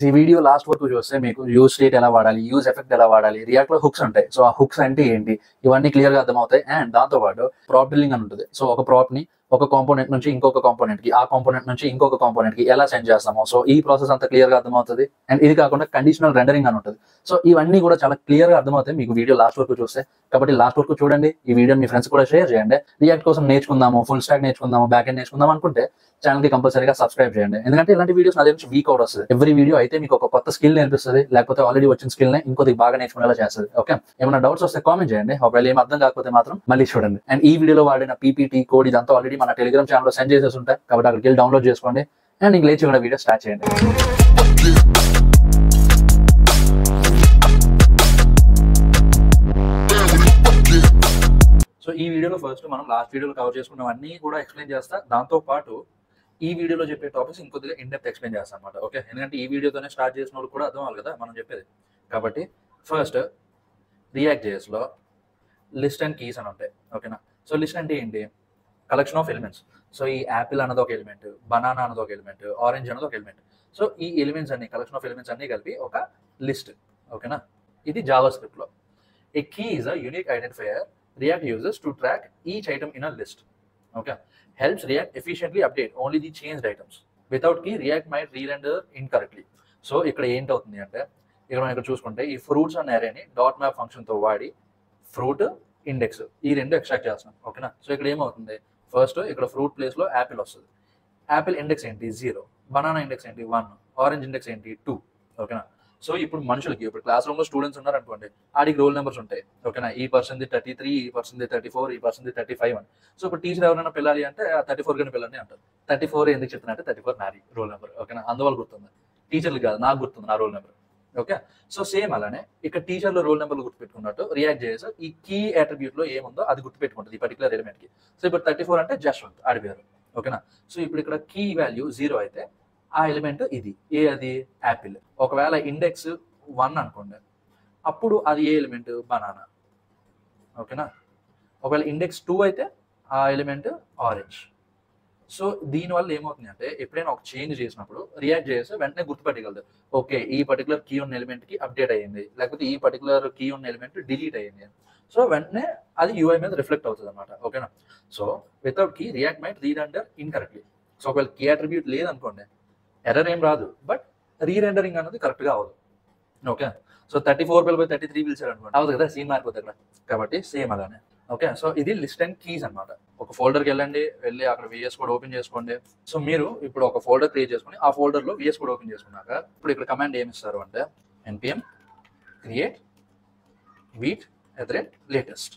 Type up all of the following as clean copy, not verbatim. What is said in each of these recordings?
ఈ video last వరకు చూస్తే మీకు యూజ్ స్టేట్ ఎలా వాడాలి, యూజ్ ఎఫెక్ట్ ఎలా వాడాలి, రియాక్ట్ లో హుక్స్ ఉంటాయి. సో ఆ హుక్స్ అంటే ఏంటి, ఇవన్నీ క్లియర్ గా అర్థమవుతాయి. అండ్ దాంతో పాటు ప్రాప్ బిల్డింగ్ అని ఉంటుంది. సో ఒక ప్రాప్ ని ఒక కాంపోనెంట్ నుంచి ఇంకొక కాంపోనెంట్ కి, ఆ కాంపోనెంట్ నుంచి ఇంకొక కాంపోనెంట్ కి ఎలా సెండ్ చేస్తామో, సో ఈ ప్రాసెస్ అంతా క్లియర్ గా అర్థమవుతుంది. అండ్ ఇది కాకుండా కండిషనల్ రెండరింగ్ అని ఉంటుంది. సో ఇవన్నీ కూడా చాలా క్లియర్ గా అర్థమవుతాయి మీకు వీడియో లాస్ట్ వరకు చూస్తే. కాబట్టి లాస్ట్ వరకు చూడండి. ఈ వీడియో మీ ఫ్రెండ్స్ కూడా షేర్ చేయండి. రియాక్ట్ కోసం నేర్చుకుందాము, ఫుల్ స్టాక్ నేర్చుకుందాము, బ్యాక్ ఎండ్ నేర్చుకుందాం అనుకుంటే ఛానల్ కి కంపల్సరీగా సబ్స్క్రైబ్ చేయండి. ఎందుకంటే ఇలాంటి వీడియోస్ నా దగ్గర నుంచి వీక్ అవుట్ వస్తుంది. ఎవ్రీ వీడియో అయితే మీకు ఒక కొత్త స్కిల్ నేర్పిస్తుంది, లేకపోతే ఆల్రెడీ వచ్చిన స్కిల్ ని ఇంకొద్దిగా బాగా నేర్చుకునేలా చేస్తుంది. ఓకే, ఏమైనా డౌట్స్ వస్తే కామెంట్ చేయండి. ఒకవేళ ఏం అర్థం కాకపోతే మాత్రం మళ్ళీ చూడండి. అండ్ ఈ వీడియోలో వాడిన పీపీటీ కోడ్ ఇదంతా ఆల్రెడీ మన టెలిగ్రామ్ ఛానల్ లో సెండ్ చేసేసి ఉంటాయి. కాబట్టి అక్కడికి వెళ్ళి డౌన్లోడ్ చేసుకోండి. అండ్ ఇంక లేచి కూడా వీడియో స్టార్ట్ చేయండి. సో ఈ వీడియోలో ఫస్ట్ మనం లాస్ట్ వీడియోలో కవర్ చేసుకున్నవన్నీ కూడా ఎక్స్ప్లెయిన్ చేస్తా. దాంతో పాటు ఈ వీడియోలో చెప్పే టాపిక్స్ ఇంకొద్దిగా ఇన్ డెప్త్ ఎక్స్ప్లెయిన్ చేస్తాం అనమాట. ఓకే, ఎందుకంటే ఈ వీడియోతోనే స్టార్ట్ చేసిన వాళ్ళు కూడా అర్థం అవ్వాలి కదా మనం చెప్పేది. కాబట్టి ఫస్ట్ రియాక్ట్ జేఎస్ లో లిస్ట్ అండ్ కీస్ అని ఉంటాయి. ఓకేనా, సో లిస్ట్ అంటే ఏంటి, కలెక్షన్ ఆఫ్ ఎలిమెంట్స్. సో ఈ యాపిల్ అన్నది ఒక ఎలిమెంట్, బనానా అన్నది ఒక ఎలిమెంట్, ఆరెంజ్ అన్నది ఒక ఎలిమెంట్. సో ఈ ఎలిమెంట్స్ అన్ని, కలెక్షన్ ఆఫ్ ఎలిమెంట్స్ అన్ని కలిపి ఒక లిస్ట్. ఓకేనా, ఇది జావా స్క్రిప్ట్ లో. A key is a unique identifier React uses to track each item in a list. Okay, helps React efficiently update only the changed items. Without key, React might re-render incorrectly. So ఇక్కడ ఏంటి అవుతుంది అంటే, ఇక్కడ మనం ఇక్కడ చూసుకుంటే ఈ fruits అనే అరేని డాట్ మ్యాప్ ఫంక్షన్ తో వాడి ఫ్రూట్ ఇండెక్స్ ఈ రెండు ఎక్స్ట్రాక్ట్ చేస్తున్నాం. ఓకేనా, సో ఇక్కడ ఏమవుతుంది, ఫస్ట్ ఇక్కడ ఫ్రూట్ ప్లేస్ లో యాపిల్ వస్తుంది. యాపిల్ ఇండెక్స్ ఏంటి 0, బనానా ఇండెక్స్ ఏంటి 1, ఆరెంజ్ ఇండెక్స్ ఏంటి 2. ఓకేనా, సో ఇప్పుడు మనుషులకి, ఇప్పుడు క్లాస్ రూమ్ లో స్టూడెంట్స్ ఉన్నారు అనుకోండి, ఆడికి రోల్ నెంబర్స్ ఉంటాయి. ఓకేనా, ఈ పర్సన్ 33, ఈ పర్సన్ 34, ఈ పర్సన్ 35 అని. సో ఇప్పుడు టీచర్ ఎవరైనా పిల్లాలి అంటే ఆ 34 గని పిల్లని అంటారు. 34 ఎందుకు చెప్తున్నా అంటే 34 నాది రోల్ నెంబర్. ఓకేనా, అందువల్ల గుర్తుంది, టీచర్లు కాదు నాకు గుర్తుంది నా roll number. Okay, so same అలానే ఇక్కడ టీచర్లో రోల్ నెంబర్లు గుర్తుపెట్టుకున్నట్టు రియాక్ట్ చేసి ఈ కీ అట్రిబ్యూట్ లో ఏముందో అది గుర్తుపెట్టుకుంటుంది ఈ పర్టికులర్ ఎలిమెంట్ కి. సో ఇప్పుడు 34 అంటే జశ్వంత్ ఆడిపోయారు. ఓకేనా, సో ఇప్పుడు ఇక్కడ కీ వాల్యూ 0 అయితే ఆ ఎలిమెంట్ ఇది ఏ, అది యాపిల్. ఒకవేళ ఇండెక్స్ 1 అనుకోండి, అప్పుడు అది ఏ ఎలిమెంట్, బనానా. ఓకేనా, ఒకవేళ ఇండెక్స్ 2 అయితే ఆ ఎలిమెంట్ ఆరెంజ్. సో దీనివల్ల ఏమవుతుంది అంటే, ఎప్పుడైనా ఒక చేంజ్ చేసినప్పుడు రియాక్ట్ చేస్తే వెంటనే గుర్తుపెట్టగలదు. ఓకే, ఈ పర్టికులర్ కీ ఉన్న ఎలిమెంట్ కి అప్డేట్ అయ్యింది, లేకపోతే ఈ పర్టికులర్ కీ ఉన్న ఎలిమెంట్ డిలీట్ అయ్యింది. సో వెంటనే అది యూఐ మీద రిఫ్లెక్ట్ అవుతుంది అనమాట. ఓకేనా, so without key React might rerender incorrectly. So ఒకవేళ కీ అట్రిబ్యూట్ లేదనుకోండి, ఎర్రర్ ఏం రాదు, బట్ రీరెండరింగ్ అనేది కరెక్ట్ గా అవ్వదు. ఓకే, సో 34 పిల్లపోయి 33 పిలిచారు అనుకోండి, అవ్వదు కదా, సీన్ మారిపోతుంది అక్కడ. కాబట్టి సేమ్ అలానే. ఓకే, సో ఇది లిస్ట్ అండ్ కీస్ అనమాట. ఒక ఫోల్డర్కి వెళ్ళి అక్కడ విఎస్ కోడ్ ఓపెన్ చేసుకోండి. సో మీరు ఇప్పుడు ఒక ఫోల్డర్ క్రియేట్ చేసుకుని ఆ ఫోల్డర్ లో విఎస్ కోడ్ ఓపెన్ చేసుకున్నాక ఇప్పుడు ఇక్కడ కమాండ్ ఏమి ఇస్తారు అంటే npm create wheat latest.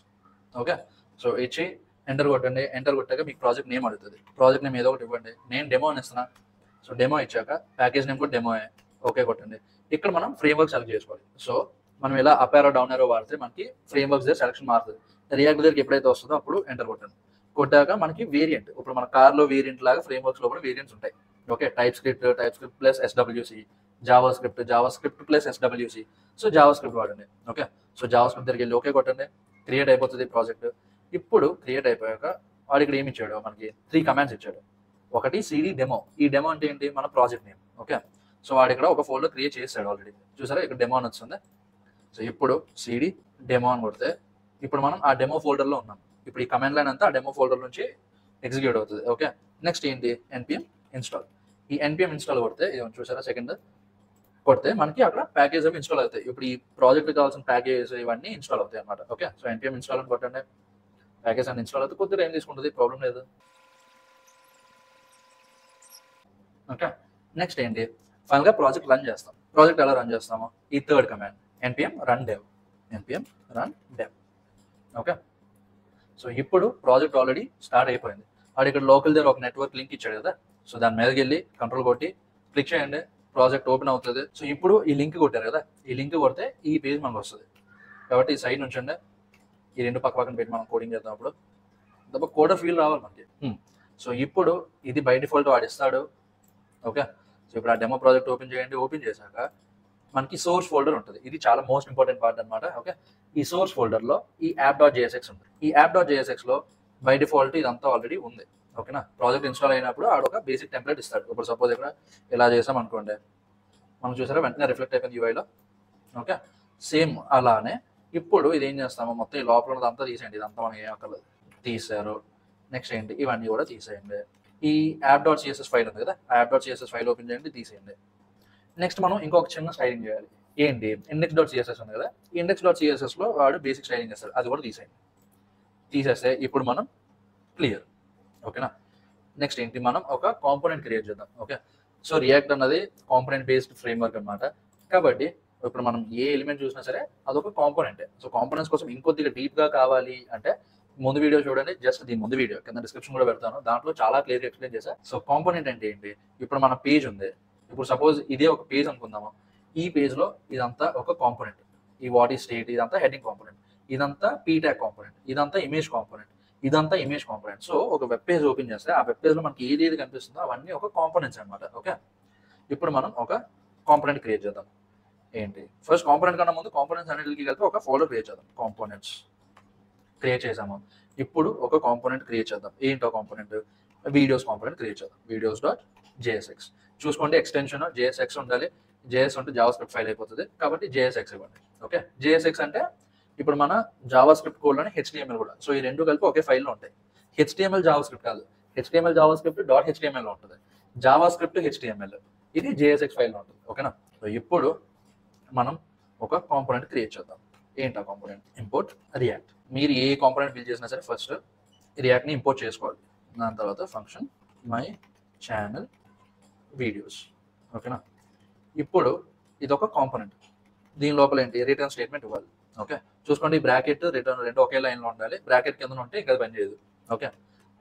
Okay, so ఇచ్చి ఎంటర్ కొట్టండి. ఎంటర్ కొట్టాక మీకు ప్రాజెక్ట్ నేమ్ అడుగుతుంది. ప్రాజెక్ట్ నేమ్ ఏదో ఒకటి ఇవ్వండి. నేను డెమో అని ఇస్తున్నా. సో డెమో ఇచ్చాక ప్యాకేజ్ నేమ్ కూడా డెమో, ఓకే కొట్టండి. ఇక్కడ మనం ఫ్రేమ్వర్క్ సెలెక్ట్ చేసుకోవాలి. సో మనం ఇలా అప్ ఆరో డౌన్ ఆరో వాడితే మనకి ఫ్రేమ్వర్క్స్ దగ్గర సెలక్షన్ మారుతుంది. రియాక్ట్ దగ్గరికి ఎప్పుడైతే వస్తుందో అప్పుడు ఎంటర్ కొట్టండి. కొట్టాక మనకి వేరియంట్, ఇప్పుడు మన కార్లో వేరియంట్ లాగా ఫ్రేమ్వర్క్స్ లో కూడా వేరియంట్స్ ఉంటాయి. Okay, type script plus SWC, Java script plus SWC. So Java script వాడండి. ఓకే, సో జావా స్క్రిప్ట్ దగ్గరికి వెళ్ళి ఓకే కొట్టండి. క్రియేట్ అయిపోతుంది ప్రాజెక్ట్. ఇప్పుడు క్రియేట్ అయిపోయాక వాడు ఇక్కడ ఏమి ఇచ్చాడు, మనకి 3 కమాండ్స్ ఇచ్చాడు. ఒకటి CD డెమో. ఈ డెమో అంటే ఏంటి, మన ప్రాజెక్ట్ నేమ్. ఓకే, సో వాడు ఇక్కడ ఒక ఫోల్డర్ క్రియేట్ చేస్తాడు ఆల్రెడీ. చూసారా ఇక్కడ డెమో అని వస్తుంది. సో ఇప్పుడు CD డెమో అని కొడితే ఇప్పుడు మనం ఆ డెమో ఫోల్డర్ లో ఉన్నాం. ఇప్పుడు ఈ కమాండ్ లైన్ అంతా ఆ డెమో ఫోల్డర్ నుంచి ఎగ్జిక్యూట్ అవుతుంది. ఓకే, నెక్స్ట్ ఏంటి, npm ఇన్స్టాల్. ఈ npm ఇన్స్టాల్ కొడితే ఇది చూసారా, సెకండ్ కొడితే మనకి అక్కడ ప్యాకేజ్ అవి ఇన్స్టాల్ అవుతాయి. ఇప్పుడు ఈ ప్రాజెక్ట్ కావాల్సిన ప్యాకేజ్ ఇవన్నీ ఇన్స్టాల్ అవుతాయి అనమాట. ఓకే, సో npm ఇన్స్టాల్ అని కొట్టండి. ప్యాకేజ్ అని ఇన్స్టాల్ అవుతుంది. కొద్దిగా ఏం తీసుకుంటుంది, ప్రాబ్లం లేదు. ఓకే, నెక్స్ట్ ఏంటి, ఫైనల్ గా ప్రాజెక్ట్ రన్ చేస్తాం. ప్రాజెక్ట్ ఎలా రన్ చేస్తాము, ఈ third command npm run dev. Okay, so ఇప్పుడు ప్రాజెక్ట్ ఆల్రెడీ స్టార్ట్ అయిపోయింది. వాడు ఇక్కడ లోకల్ దగ్గర ఒక నెట్వర్క్ లింక్ ఇచ్చాడు కదా, సో దాని మీదకి వెళ్ళి కంట్రోల్ కొట్టి క్లిక్ చేయండి, ప్రాజెక్ట్ ఓపెన్ అవుతుంది. సో ఇప్పుడు ఈ లింక్ కొట్టారు కదా, ఈ లింక్ కొడితే ఈ పేజ్ మనకు వస్తుంది. కాబట్టి ఈ సైడ్ నుంచి అండి ఈ రెండు పక్కన పెట్టి మనం కోడింగ్ చేద్దాం. అప్పుడు తప్ప కోడర్ ఫీల్ రావాలి మనకి. సో ఇప్పుడు ఇది బై డిఫాల్ట్ వాడు ఇస్తాడు. ఓకే, సో ఇప్పుడు ఆ డెమో ప్రాజెక్ట్ ఓపెన్ చేయండి. ఓపెన్ చేశాక మనకి సోర్స్ ఫోల్డర్ ఉంటుంది. ఇది చాలా మోస్ట్ ఇంపార్టెంట్ పార్ట్ అనమాట. ఓకే, ఈ సోర్స్ ఫోల్డర్ లో ఈ app.jsx ఉంటుంది. ఈ app.jsx లో బై డిఫాల్ట్ ఇదంతా ఆల్రెడీ ఉంది. ఓకేనా, ప్రాజెక్ట్ ఇన్స్టాల్ అయినప్పుడు ఆడ ఒక బేసిక్ టెంప్లెట్ ఇస్తాడు. ఇప్పుడు సపోజ్ ఇక్కడ ఇలా చేసాం అనుకోండి, మనం చూసారా వెంటనే రిఫ్లెక్ట్ అయిపోయింది యూఐలో. ఓకే, సేమ్ అలానే ఇప్పుడు ఇది ఏం చేస్తాము, మొత్తం ఈ లోపల ఉన్నదంతా తీసేయండి. ఇదంతా మనం ఏం అక్కర్లేదు, తీసారు. నెక్స్ట్ ఏంటి, ఇవన్నీ కూడా తీసేయండి. ఈ యాప్ డాట్ సిఎస్ఎస్ ఫైల్ ఉంది కదా, ఆ app dot CSS file open చేయండి, తీసేయండి. నెక్స్ట్ మనం ఇంకొక చిన్న స్టైలింగ్ చేయాలి. ఏంటి, ఇండెక్స్ డాట్ సిఎస్ఎస్ ఉంది కదా, ఇండెక్స్ డాట్ సిఎస్ఎస్లో వాడు బేసిక్ స్టైలింగ్ చేస్తాడు, అది కూడా తీసేయండి. తీసేస్తే ఇప్పుడు మనం క్లియర్. ఓకేనా. నెక్స్ట్ ఏంటి, మనం ఒక కాంపోనెంట్ క్రియేట్ చేద్దాం. ఓకే, సో రియాక్ట్ అన్నది కాంపోనెంట్ బేస్డ్ ఫ్రేమ్వర్క్ అనమాట. కాబట్టి ఇప్పుడు మనం ఏ ఎలిమెంట్ చూసినా సరే అదొక కాంపోనెంటే. సో కాంపోనెంట్స్ కోసం ఇంకొద్దిగా డీప్గా కావాలి అంటే ముందు వీడియో చూడండి, జస్ట్ దీని ముందు వీడియో కింద డిస్క్రిప్షన్ కూడా పెడతాను, దాంట్లో చాలా క్లియర్గా ఎక్స్ప్లెయిన్ చేశా. సో కాంపోనెంట్ అంటే ఏంటి, ఇప్పుడు మన పేజ్ ఉంది, ఇప్పుడు సపోజ్ ఇదే ఒక పేజ్ అనుకుందాము. ఈ పేజ్లో ఇదంతా ఒక కాంపోనెంట్, ఈ వాట్ ఈ స్టేట్ ఇదంతా హెడ్డింగ్ కాంపోనెంట్, ఇదంతా పీ ట్యాగ్ కాంపోనెంట్, ఇదంతా ఇమేజ్ కాంపోనెంట్, ఇదంతా ఇమేజ్ కాంపోనెంట్. సో ఒక వెబ్ పేజ్ ఓపెన్ చేస్తే ఆ వెబ్ పేజ్లో మనకి ఏది కనిపిస్తుందో అవన్నీ ఒక కాంపోనెంట్స్ అనమాట. ఓకే, ఇప్పుడు మనం ఒక కాంపోనెంట్ క్రియేట్ చేద్దాం. ఏంటి, ఫస్ట్ కాంపోనెంట్ కన్నా ముందు కాంపోనెంట్స్ అన్నిటికీ కలిపి ఒక ఫోల్డర్ క్రియేట్ చేద్దాం. కాంపోనెంట్స్ క్రియేట్ చేసాము. ఇప్పుడు ఒక కాంపోనెంట్ క్రియేట్ చేద్దాం. ఏంటో కాంపోనెంట్, వీడియోస్ కాంపోనెంట్ క్రియేట్ చేద్దాం. Videos dot JSX. చూసుకోండి ఎక్స్టెన్షన్ జేఎస్ఎక్స్ ఉండాలి. జేఎస్ ఉంటే జావా స్క్రిప్ట్ ఫైల్ అయిపోతుంది, కాబట్టి జేఎస్ఎక్స్ ఇవ్వండి. ఓకే, జేఎస్ఎక్స్ అంటే ఇప్పుడు మన జావా స్క్రిప్ట్ కోడ్లోనే హెచ్టిఎంఎల్ కూడా, సో ఈ రెండు కలిపి ఒకే ఫైల్లో ఉంటాయి. హెచ్టిఎంఎల్ జావా స్క్రిప్ట్ కాదు, హెచ్టిఎంఎల్ జావా స్క్రిప్ట్ డాట్ హెచ్టిఎంఎల్లో ఉంటుంది, జావా స్క్రిప్ట్ హెచ్టిఎంఎల్, ఇది జేఎస్ఎక్స్ ఫైల్లో ఉంటుంది. ఓకేనా. సో ఇప్పుడు మనం ఒక కాంపోనెంట్ క్రియేట్ చేద్దాం. ఏంటా కాంపోనెంట్, ఇంపోర్ట్ రియాక్ట్. మీరు ఏ కాంపోనెంట్ బిల్డ్ చేసినా సరే ఫస్ట్ రియాక్ట్ని ఇంపోర్ట్ చేసుకోవాలి. దాని తర్వాత ఫంక్షన్ మై ఛానల్ వీడియోస్. ఓకేనా. ఇప్పుడు ఇది ఒక కాంపోనెంట్, దీని లోపల ఏంటి, రిటర్న్ స్టేట్మెంట్ ఇవ్వాలి. ఓకే, చూసుకోండి బ్రాకెట్ రిటర్న్ రెండు ఒకే లైన్లో ఉండాలి, బ్రాకెట్ కింద ఉంటే ఇంకా పనిచేయదు. ఓకే,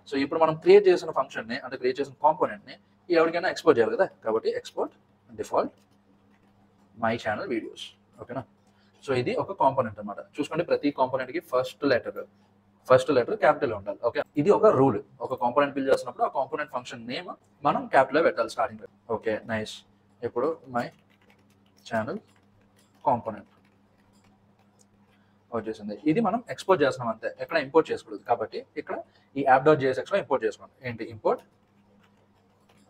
సో ఇప్పుడు మనం క్రియేట్ చేసిన ఫంక్షన్ని అంటే క్రియేట్ చేసిన కాంపోనెంట్ని ఎవరికైనా ఎక్స్పోర్ట్ చేయాలి కదా, కాబట్టి export default my channel videos. ఓకేనా. సో ఇది ఒక కాంపోనెంట్ అనమాట. చూసుకోండి ప్రతి కాంపోనెంట్కి ఫస్ట్ లెటర్ క్యాపిటల్ ఉండాలి. ఓకే, ఇది ఒక రూల్. ఒక కాంపోనెంట్ బిల్డ్ చేసినప్పుడు ఆ కాంపోనెంట్ ఫంక్షన్ నేమ్ మనం క్యాపిటల్ పెట్టాలి స్టార్టింగ్. Okay, nice. ఇప్పుడు మై ఛానల్ కాంపోనెంట్ వచ్చేసింది. ఇది మనం ఎక్స్పోర్ట్ చేస్తున్నాం అంతే, ఎక్కడ ఇంపోర్ట్ చేసుకోలేదు. కాబట్టి ఇక్కడ ఈ యాప్ డాట్ జేఎస్ఎక్స్లో ఇంపోర్ట్ చేసుకోండి. ఏంటి, ఇంపోర్ట్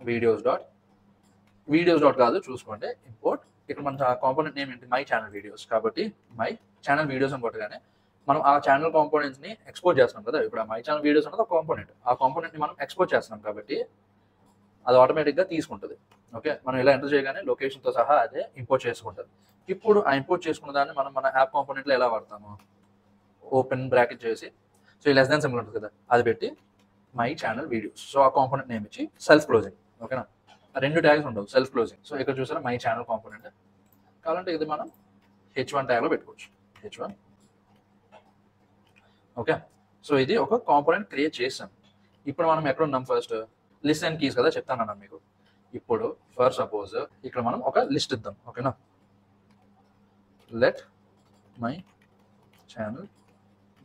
వీడియోస్ డాట్ కాదు, చూసుకోండి ఇంపోర్ట్. ఇక్కడ మన కాంపోనెంట్ నేమ్ ఏంటి, మై ఛానల్ వీడియోస్, కాబట్టి మై ఛానల్ వీడియోస్ అని కొట్టగానే మనం ఆ ఛానల్ కాంపోనెంట్స్ని ఎక్స్పోర్ట్ చేస్తున్నాం కదా. ఇప్పుడు ఆ మై ఛానల్ వీడియోస్ అనేది ఒక కాంపోనెంట్, ఆ కాంపోనెంట్ని మనం ఎక్స్పోర్ట్ చేస్తున్నాం కాబట్టి అది ఆటోమేటిక్గా తీసుకుంటుంది. ఓకే, మనం ఇలా ఎంటర్ చేయగానే లొకేషన్తో సహా అదే ఇంపోర్ట్ చేసుకుంటుంది. ఇప్పుడు ఆ ఇంపోర్ట్ చేసుకున్న దాన్ని మనం మన యాప్ కాంపోనెంట్లో ఎలా వాడతాము, ఓపెన్ బ్రాకెట్ చేసి, సో ఈ లెస్ దాన్ సింబల్ ఉంటుంది కదా, అది పెట్టి మై ఛానల్ వీడియోస్. సో ఆ కాంపోనెంట్ నేమ్ ఇచ్చి సెల్ఫ్ క్లోజింగ్. ఓకేనా, రెండు ట్యాగ్స్ ఉండవు, సెల్ఫ్ క్లోజింగ్. సో ఇక్కడ చూసారా మై ఛానల్ కాంపోనెంట్, కావాలంటే ఇది మనం H1 ట్యాగ్లో పెట్టుకోవచ్చు, H1. ఓకే, సో ఇది ఒక కాంపోనెంట్ క్రియేట్ చేసాం. ఇప్పుడు మనం ఎక్కడ ఉన్నాం, ఫస్ట్ లిస్ట్ అండ్ కీస్ కదా చెప్తాను మీకు. ఇప్పుడు ఫర్ సపోజ్ ఇక్కడ మనం ఒక లిస్ట్ ఇద్దాం. ఓకేనా, let my channel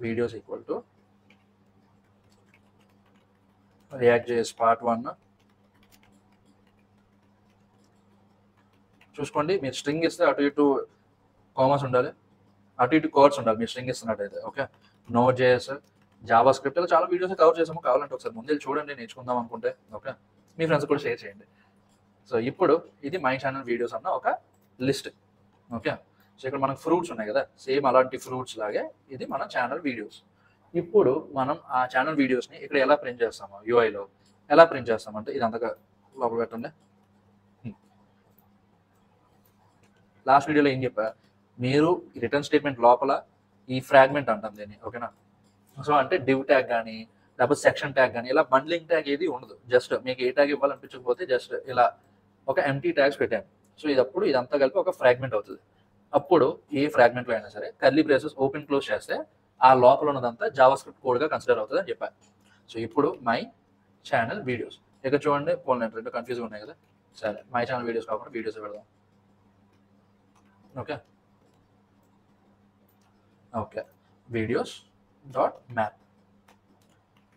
videos equal to react JS part 1. చూసుకోండి మీరు స్ట్రింగ్ ఇస్తే అటు ఇటు కామర్స్ ఉండాలి, అటు ఇటు కోడ్స్ ఉండాలి మీరు స్ట్రింగ్ ఇస్తున్నట్టయితే. Okay, node JS, JavaScript ఇలా చాలా వీడియోస్ కవర్ చేసాము, కావాలంటే ఒకసారి ముందు చూడండి నేర్చుకుందాం అనుకుంటే. ఓకే, మీ ఫ్రెండ్స్ కూడా షేర్ చేయండి. సో ఇప్పుడు ఇది మై ఛానల్ వీడియోస్ అన్న ఒక లిస్ట్. ఓకే, సో ఇక్కడ మనకు ఫ్రూట్స్ ఉన్నాయి కదా, సేమ్ అలాంటి ఫ్రూట్స్ లాగే ఇది మన ఛానల్ వీడియోస్. ఇప్పుడు మనం ఆ ఛానల్ వీడియోస్ని ఇక్కడ ఎలా ప్రింట్ చేస్తాము, యూఐలో ఎలా ప్రింట్ చేస్తామంటే ఇదంతా లోపల పెట్టండి. లాస్ట్ వీడియోలో ఏం చెప్పా, మీరు రిటర్న్ స్టేట్మెంట్ లోపల ఈ ఫ్రాగ్మెంట్ అంటాం దీన్ని. ఓకేనా, సో అంటే డివ్ ట్యాగ్ కానీ లేకపోతే సెక్షన్ ట్యాగ్ కానీ ఇలా బండ్లింగ్ ట్యాగ్ ఏది ఉండదు. జస్ట్ మీకు ఏ ట్యాగ్ ఇవ్వాలనిపించకపోతే జస్ట్ ఇలా ఒక ఎంటీ ట్యాగ్స్ పెట్టాను. సో ఇదప్పుడు ఇదంతా కలిపి ఒక ఫ్రాగ్మెంట్ అవుతుంది. అప్పుడు ఏ ఫ్రాగ్మెంట్లో అయినా సరే కర్లీ బ్రేసెస్ ఓపెన్ క్లోజ్ చేస్తే ఆ లోపల ఉన్నదంతా జావా స్క్రిప్ట్ కోడ్గా కన్సిడర్ అవుతుంది అని చెప్పాను. సో ఇప్పుడు మై ఛానల్ వీడియోస్ ఇక్కడ చూడండి, పోలండి రెండు కన్ఫ్యూజ్గా ఉన్నాయి కదా. సరే, మై ఛానల్ వీడియోస్ కాకుండా వీడియోస్ పెడదాం. Okay, okay, videos dot map.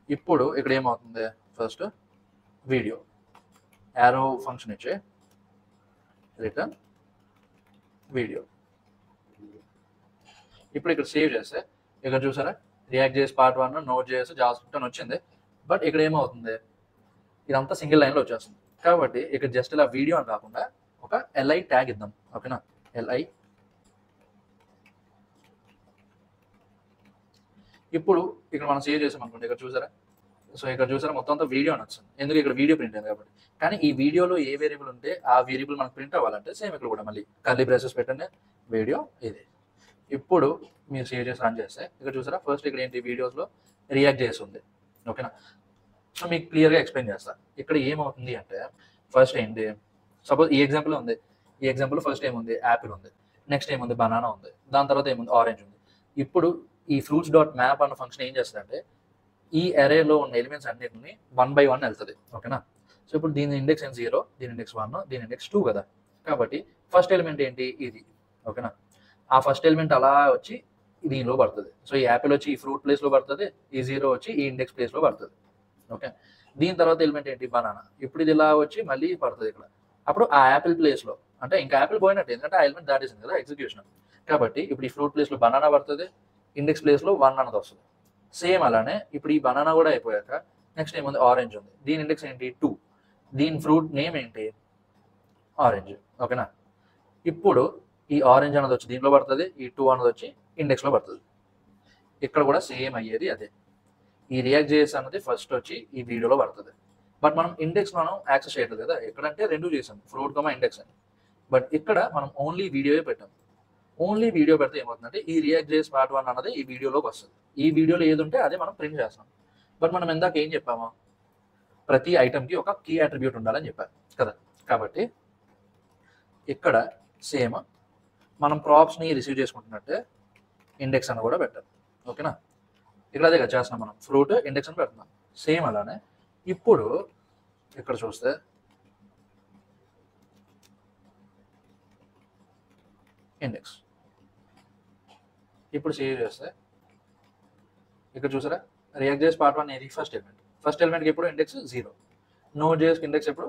ఇప్పుడు ఇక్కడ ఏమవుతుంది, ఫస్ట్ వీడియో యారో ఫంక్షన్ ఇచ్చే రిటర్న్ వీడియో. ఇప్పుడు ఇక్కడ సేవ్ చేస్తే ఇక్కడ చూసారా react JS part 1 node JS Java script అని వచ్చింది. బట్ ఇక్కడ ఏమవుతుంది, ఇదంతా సింగిల్ లైన్లో వచ్చేస్తుంది. కాబట్టి ఇక్కడ జస్ట్ ఇలా వీడియో అని కాకుండా ఒక li ట్యాగ్ ఇద్దాం. ఓకేనా, li. ఇప్పుడు ఇక్కడ మనం సేవ్ చేసాం అనుకోండి, ఇక్కడ చూసారా, సో ఇక్కడ చూసారా మొత్తం అంతా వీడియో అని వచ్చింది. ఎందుకు ఇక్కడ వీడియో ప్రింట్ అయింది కాబట్టి. కానీ ఈ వీడియోలో ఏ వేరియబుల్ ఉంటే ఆ వేరియబుల్ మనకు ప్రింట్ అవ్వాలంటే సేమ్ ఇక్కడ కూడా మళ్ళీ కర్లీ బ్రేసెస్ పెట్టండి, వీడియో ఇది. ఇప్పుడు మీరు సేవ్ చేసి రన్ చేస్తే ఇక్కడ చూసారా, ఫస్ట్ ఇక్కడ ఏంటి వీడియోస్లో రియాక్ట్ చేసి ఉంది. ఓకేనా, సో మీకు క్లియర్గా ఎక్స్ప్లెయిన్ చేస్తా. ఇక్కడ ఏమవుతుంది అంటే ఫస్ట్ ఏంటి, సపోజ్ ఈ ఎగ్జాంపుల్ ఉంది, ఈ ఎగ్జాంపుల్ ఫస్ట్ ఏముంది, యాపిల్ ఉంది, నెక్స్ట్ ఏముంది, బనానా ఉంది, దాని తర్వాత ఏముంది, ఆరెంజ్ ఉంది. ఇప్పుడు ఈ ఫ్రూట్స్ డాట్ మ్యాప్ అన్న ఫంక్షన్ ఏం చేస్తుందంటే ఈ అరేలో ఉన్న ఎలిమెంట్స్ అన్నిటిని 1 by 1 వెళ్తుంది. ఓకేనా, సో ఇప్పుడు దీని ఇండెక్స్ ఏం 0, దీని ఇండెక్స్ 1, దీని ఇండెక్స్ 2 కదా. కాబట్టి ఫస్ట్ ఎలిమెంట్ ఏంటి, ఇది. ఓకేనా, ఆ ఫస్ట్ ఎలిమెంట్ అలా వచ్చి దీనిలో పడుతుంది. సో ఈ యాపిల్ వచ్చి ఈ ఫ్రూట్ ప్లేస్లో పడుతుంది, ఈ 0 వచ్చి ఈ ఇండెక్స్ ప్లేస్లో పడుతుంది. ఓకే, దీని తర్వాత ఎలిమెంట్ ఏంటి, బనానా. ఇప్పుడు ఇది ఇలా వచ్చి మళ్ళీ పడుతుంది ఇక్కడ. అప్పుడు ఆ యాపిల్ ప్లేస్లో, అంటే ఇంకా యాపిల్ పోయినట్టు, ఎందుకంటే ఆ ఎలిమెంట్ దాటేసింది కదా ఎగ్జిక్యూషన్. కాబట్టి ఇప్పుడు ఈ ఫ్రూట్ ప్లేస్లో బనానా పడుతుంది, ఇండెక్స్ ప్లేస్లో 1 అన్నది వస్తుంది. సేమ్ అలానే ఇప్పుడు ఈ బనానా కూడా అయిపోయాక నెక్స్ట్ ఏముంది, ఆరెంజ్ ఉంది, దీని ఇండెక్స్ ఏంటి 2, దీని ఫ్రూట్ నేమ్ ఏంటి, ఆరెంజ్. ఓకేనా, ఇప్పుడు ఈ ఆరెంజ్ అన్నది వచ్చి దీంట్లో పడుతుంది, ఈ 2 అన్నది వచ్చి ఇండెక్స్లో పడుతుంది. ఇక్కడ కూడా సేమ్ అయ్యేది అదే. ఈ రియాక్ట్ చేసి అన్నది ఫస్ట్ వచ్చి ఈ వీడియోలో పడుతుంది. బట్ మనం ఇండెక్స్ మనం యాక్సెస్ చేయట్లేదు కదా, ఎక్కడంటే రెండు చేసాం, ఫ్రూట్ కమా ఇండెక్స్ అని. బట్ ఇక్కడ మనం ఓన్లీ వీడియోయే పెట్టాం. ఓన్లీ వీడియో పెడితే ఏమవుతుందంటే ఈ రియాక్ట్ చేసి పార్ట్ 1 అన్నది ఈ వీడియోలోకి వస్తుంది. ఈ వీడియోలో ఏది ఉంటే అదే మనం ప్రింట్ చేస్తాం. బట్ మనం ఇందాక ఏం చెప్పామో, ప్రతి ఐటమ్కి ఒక కీ అట్రిబ్యూట్ ఉండాలని చెప్పారు కదా. కాబట్టి ఇక్కడ సేమ్ మనం ప్రాప్స్ని రిసీవ్ చేసుకుంటున్నట్టే ఇండెక్స్ అని కూడా పెట్టాలి. ఓకేనా, ఇక్కడ అదే కదా చేస్తున్నాం మనం, ఫ్రూట్ ఇండెక్స్ అని పెడుతున్నాం. సేమ్ అలానే ఇప్పుడు ఇక్కడ చూస్తే ఇండెక్స్, ఇప్పుడు సేవ్ చేస్తే ఇక్కడ చూసారా, రియాక్ట్ చేసి పార్ట్ 1 ఏది, ఫస్ట్ ఎలిమెంట్. ఫస్ట్ ఎలిమెంట్కి ఎప్పుడు ఇండెక్స్ 0, నోట్ చేసి ఇండెక్స్ ఎప్పుడు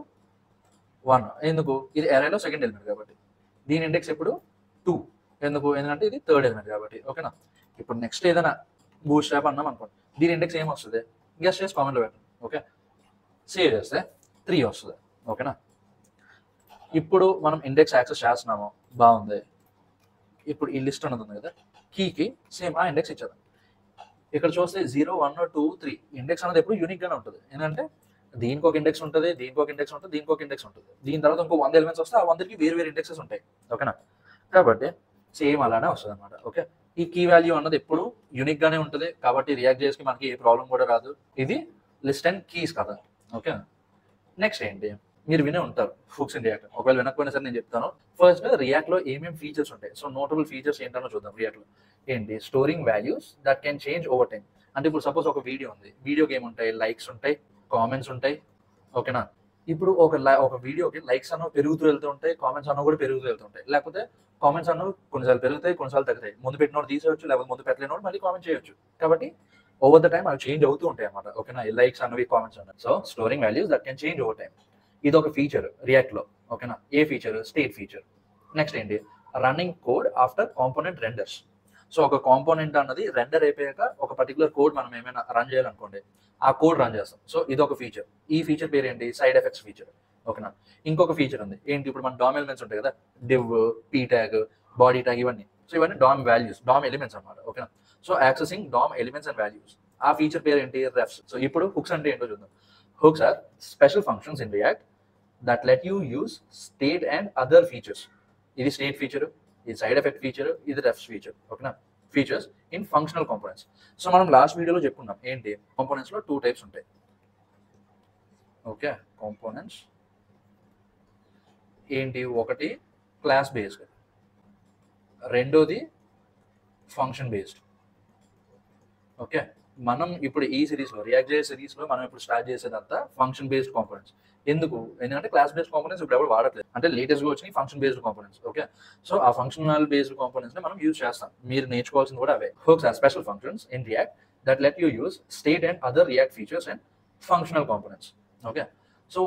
1. ఎందుకు, ఇది అరేలో సెకండ్ ఎలిమెంట్ కాబట్టి. దీని ఇండెక్స్ ఎప్పుడు 2. ఎందుకంటే ఇది థర్డ్ ఎలిమెంట్ కాబట్టి. ఓకేనా, ఇప్పుడు నెక్స్ట్ ఏదైనా బూట్ స్ట్రాప్ అన్నాం అనుకోండి, దీని ఇండెక్స్ ఏం వస్తుంది, గెస్ట్ చేసి కామెంట్లో పెట్టండి. ఓకే, సేవ్ చేస్తే 3 వస్తుంది. ఓకేనా, ఇప్పుడు మనం ఇండెక్స్ యాక్సెస్ చేస్తున్నాము, బాగుంది. ఇప్పుడు ఈ లిస్ట్ అన్నది ఉంది కదా, కీకి సేమ్ ఆ ఇండెక్స్ ఇచ్చేద్దాం. ఇక్కడ చూస్తే 0, 1, 2, 3 ఇండెక్స్ అనేది ఎప్పుడు యూనిక్ గానే ఉంటుంది. ఎందుకంటే దీనికి ఒక ఇండెక్స్ ఉంటుంది, దీనికి ఒక ఇండెక్స్ ఉంటుంది, దీనికి ఒక ఇండెక్స్ ఉంటుంది. దీని తర్వాత ఇంకో 100 ఎలిమెంట్స్ వస్తే ఆ 100కి వేరు వేరు ఇండెక్సెస్ ఉంటాయి. ఓకేనా, కాబట్టి సేమ్ అలానే వస్తుంది అనమాట. ఓకే, ఈ కీ వాల్యూ అన్నది ఎప్పుడు యూనిక్ గానే ఉంటుంది. కాబట్టి రియాక్ట్ చేసి మనకి ఏ ప్రాబ్లం కూడా రాదు. ఇది లిస్ట్ అండ్ కీస్ కదా. ఓకే, నెక్స్ట్ ఏంటి, మీరు వినే ఉంటారు హుక్స్ ఇన్ రియాక్ట్. ఒకవేళ వినకపోయినా సరే నేను చెప్తాను. ఫస్ట్ రియాక్ట్ లో ఏమేమి ఫీచర్స్ ఉంటాయి, సో నోటబుల్ ఫీచర్స్ ఏంటనో చూద్దాం. రియాక్ట్ లో ఏంటి, storing values that can change over time. అంటే ఇప్పుడు సపోజ్ ఒక వీడియో ఉంది, వీడియోకి ఏముంటాయి, లైక్స్ ఉంటాయి, కామెంట్స్ ఉంటాయి. ఓకేనా, ఇప్పుడు ఒక వీడియోకి లైక్స్ అన్న పెరుగుతూ వెళ్తూ ఉంటాయి, కామెంట్స్ అన్న కూడా పెరుగుతూ వెళ్తుంటాయి. లేకపోతే కామెంట్స్ అన్న కొన్నిసార్లు పెరుగుతాయి, కొన్నిసార్లు తగ్గుతాయి. ముందు పెట్టినోడు తీసేయచ్చు, లేకపోతే ముందు పెట్టలేనోడు మళ్ళీ కామెంట్ చేయొచ్చు. కాబట్టి ఓవర్ ద టైం అవి చేంజ్ అవుతూ ఉంటాయి అన్నమాట. ఓకేనా, లైక్స్ అన్నవి, కామెంట్స్ అన్నవి. So storing values that can change over time, ఇది ఒక ఫీచర్ రియాక్ట్ లో. ఓకేనా, ఏ ఫీచర్, స్టేట్ ఫీచర్. నెక్స్ట్ ఏంటి, running code after component renders. So ఒక కాంపోనెంట్ అన్నది రెండర్ అయిపోయాక ఒక పర్టికులర్ కోడ్ మనం ఏమైనా రన్ చేయాలనుకోండి, ఆ కోడ్ రన్ చేస్తాం. సో ఇది ఒక ఫీచర్. ఈ ఫీచర్ పేరు ఏంటి, సైడ్ ఎఫెక్ట్స్ ఫీచర్. ఓకేనా, ఇంకొక ఫీచర్ ఉంది ఏంటి, ఇప్పుడు మన డామ్ ఎలిమెంట్స్ ఉంటాయి కదా, div, p tag, body tag, ఇవన్నీ. సో ఇవన్నీ డామ్ వాల్యూస్, డామ్ ఎలిమెంట్స్ అన్నమాట. ఓకేనా, so accessing DOM elements and values, ఆ ఫీచర్ పేరు ఏంటి, రెఫ్స్. సో ఇప్పుడు హుక్స్ అంటే ఏంటో చూద్దాం. Hooks are special functions in React that let you use state and other features. ఇది స్టేట్ ఫీచర్, ఇది సైడ్ ఎఫెక్ట్ ఫీచర్, ఇది రెఫ్స్ ఫీచర్. ఓకేనా, features in functional components. So మనం లాస్ట్ వీడియోలో చెప్పుకున్నాం ఏంటి, కాంపోనెంట్స్ లో 2 టైప్స్ ఉంటాయి. ఓకే, కాంపోనెంట్స్ ఏంటి, ఒకటి క్లాస్ బేస్డ్, రెండోది ఫంక్షన్ బేస్డ్. ఓకే, మనం ఇప్పుడు ఈ సిరీస్లో, రియాక్ట్ చేసే సిరీస్లో మనం ఇప్పుడు స్టార్ట్ చేసేదంతా ఫంక్షన్ బేస్డ్ కాంపోనెంట్స్. ఎందుకంటే క్లాస్ బేస్డ్ కాంపోనెంట్స్ ఇప్పుడు ఎవరు వాడట్లేదు, అంటే లేటెస్ట్గా వచ్చినాయి function based components. Okay, so ఆ ఫంక్షనల్ బేస్డ్ కాంపోనెంట్స్ ని మనం యూజ్ చేస్తాం. మీరు నేర్చుకోవాల్సింది కూడా అవే. Hooks are special functions in React that let you use state and other React features and functional components. Okay, so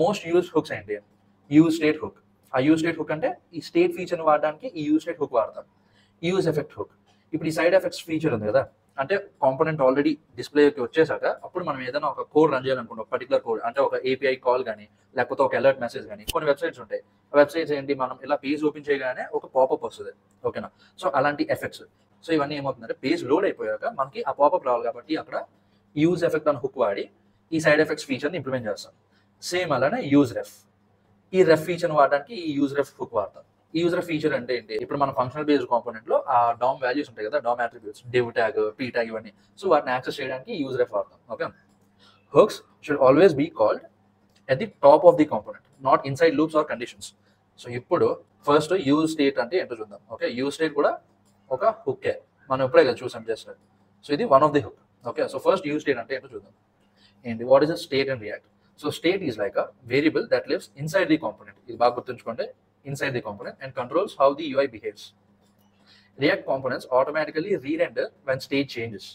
most use hooks ఏంటి, use state hook. ఆ యూజ్ స్టేట్ హుక్ అంటే ఈ స్టేట్ ఫీచర్ని వాడడానికి ఈ యూజ్ స్టేట్ హుక్ వాడతాం. Use effect hook, ఇప్పుడు ఈ సైడ్ ఎఫెక్ట్స్ ఫీచర్ ఉంది కదా, అంటే కాంపోనెంట్ ఆల్రెడీ డిస్ప్లేకి వచ్చేసాక అప్పుడు మనం ఏదైనా ఒక కోడ్ రన్ చేయాలనుకుంటాం, పర్టికులర్ కోడ్ అంటే ఒక ఏపీఐ కాల్ కానీ లేకపోతే ఒక అలర్ట్ మెసేజ్ కానీ. కొన్ని వెబ్సైట్స్ ఉంటాయి, వెబ్సైట్స్ ఏంటి, మనం ఇలా పేజ్ ఓపెన్ చేయగానే ఒక పాపప్ వస్తుంది, ఓకేనా. సో అలాంటి ఎఫెక్ట్స్. సో ఇవన్నీ ఏమవుతుందంటే పేజ్ లోడ్ అయిపోయాక మనకి ఆ పాపప్ రావాలి కాబట్టి అక్కడ యూజ్ ఎఫెక్ట్ అని హుక్ వాడి ఈ సైడ్ ఎఫెక్ట్స్ ఫీచర్ని ఇంప్లిమెంట్ చేస్తాం. సేమ్ అలానే యూజ్ రెఫ్, ఈ రెఫ్ ఫీచర్ వాడడానికి ఈ యూజ్ రెఫ్ హుక్ వాడతాం. ఈ యూజ్ రెఫ్ ఫీచర్ అంటే ఏంటి, ఇప్పుడు మన ఫంక్షనల్ బేస్డ్ కాంపోనెంట్ లో ఆ డామ్ వాల్యూస్ ఉంటాయి కదా, DOM attributes, div tag, p tag, ఇవన్నీ. సో వాటిని యాక్సెస్ చేయడానికి యూజ్ రెఫ్ వాడతాం, okay. Hooks should always be called at the top of the component, not inside loops or conditions. So ఇప్పుడు first use state అంటే ఏంటో చూద్దాం, okay. Use state కూడా ఒక హుక్కే, మనం ఇప్పుడే కదా చూసాం జస్ట్. సో ఇది one of the hook, okay. So first use state అంటే ఏంటో చూద్దాం. ఏంటి, what is a state and react. So state is like a variable that lives inside the component, ఇది బాగా గుర్తుంచుకోండి, inside the component and controls how the UI behaves. React components automatically రీరెండర్ when state changes.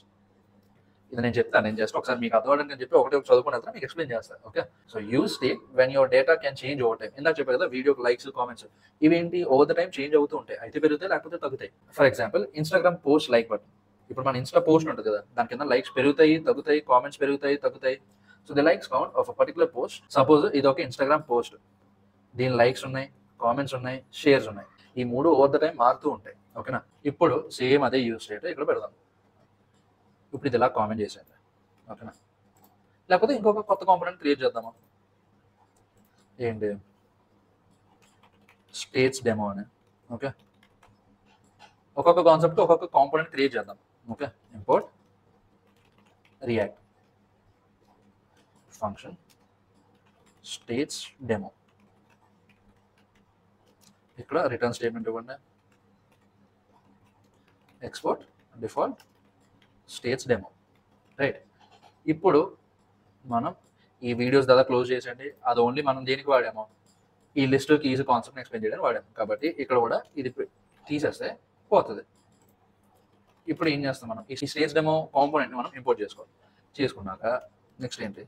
ఇది నేను చెప్తాను, నేను just ఒకసారి మీకు అర్థమవడానికి అని చెప్పి ఒకటి చదువుకున్న తర్వాత మీకు ఎక్స్ప్లెయిన్ చేస్తాను, okay. So use state when your data can change over time. ఇందాక చెప్పారు కదా, వీడియోకి లైక్స్, కామెంట్స్, ఇవేంటి ఓవర్ ద టైం చేంజ్ అవుతూ ఉంటాయి, అయితే పెరుగుతాయి లేకపోతే తగ్గుతాయి. For example Instagram post like button, ఇప్పుడు మన ఇన్స్టా పోస్ట్ ఉంటుంది కదా, దాని కింద లైక్స్ పెరుగుతాయి తగ్గుతాయి, కామెంట్స్ పెరుగుతాయి తగ్గుతాయి. So the likes count of a particular post, suppose ఇది ఒక ఇన్స్టాగ్రామ్ పోస్ట్, దీని లైక్స్ ఉన్నాయి, కామెంట్స్ ఉన్నాయి, షేర్స్ ఉన్నాయి, ఈ మూడు ఓవర్ ద టైం మారుతూ ఉంటాయి, ఓకేనా. ఇప్పుడు సేమ్ అదే యూజ్ స్టేట్ ఇక్కడ పెడదాం. ఇప్పుడు ఇది ఇలా కామెంట్ చేసేయండి, ఓకేనా. లేకపోతే ఇంకొక కొత్త కాంపోనెంట్ క్రియేట్ చేద్దామా, ఏంటి, స్టేట్స్ డెమో అని, ఓకే. ఒక్కొక్క కాన్సెప్ట్ ఒక్కొక్క కాంపోనెంట్ క్రియేట్ చేద్దాం, okay. Import react function states demo, ఇక్కడ రిటర్న్ స్టేట్మెంట్ ఇవ్వండి, export default states demo, right. ఇప్పుడు మనం ఈ వీడియోస్ దాదా క్లోజ్ చేసండి, అది ఓన్లీ మనం దేనికి వాడాము, ఈ లిస్ట్ కీస్ కాన్సెప్ట్ని ఎక్స్ప్లెయిన్ చేయడానికి వాడాము, కాబట్టి ఇక్కడ కూడా ఇది తీసేస్తే పోతుంది. ఇప్పుడు ఏం చేస్తాం, మనం ఈ స్టేట్స్ డెమో కాంపోనెంట్ని మనం ఇంపోర్ట్ చేసుకోవాలి. చేసుకున్నాక నెక్స్ట్ ఏంటి,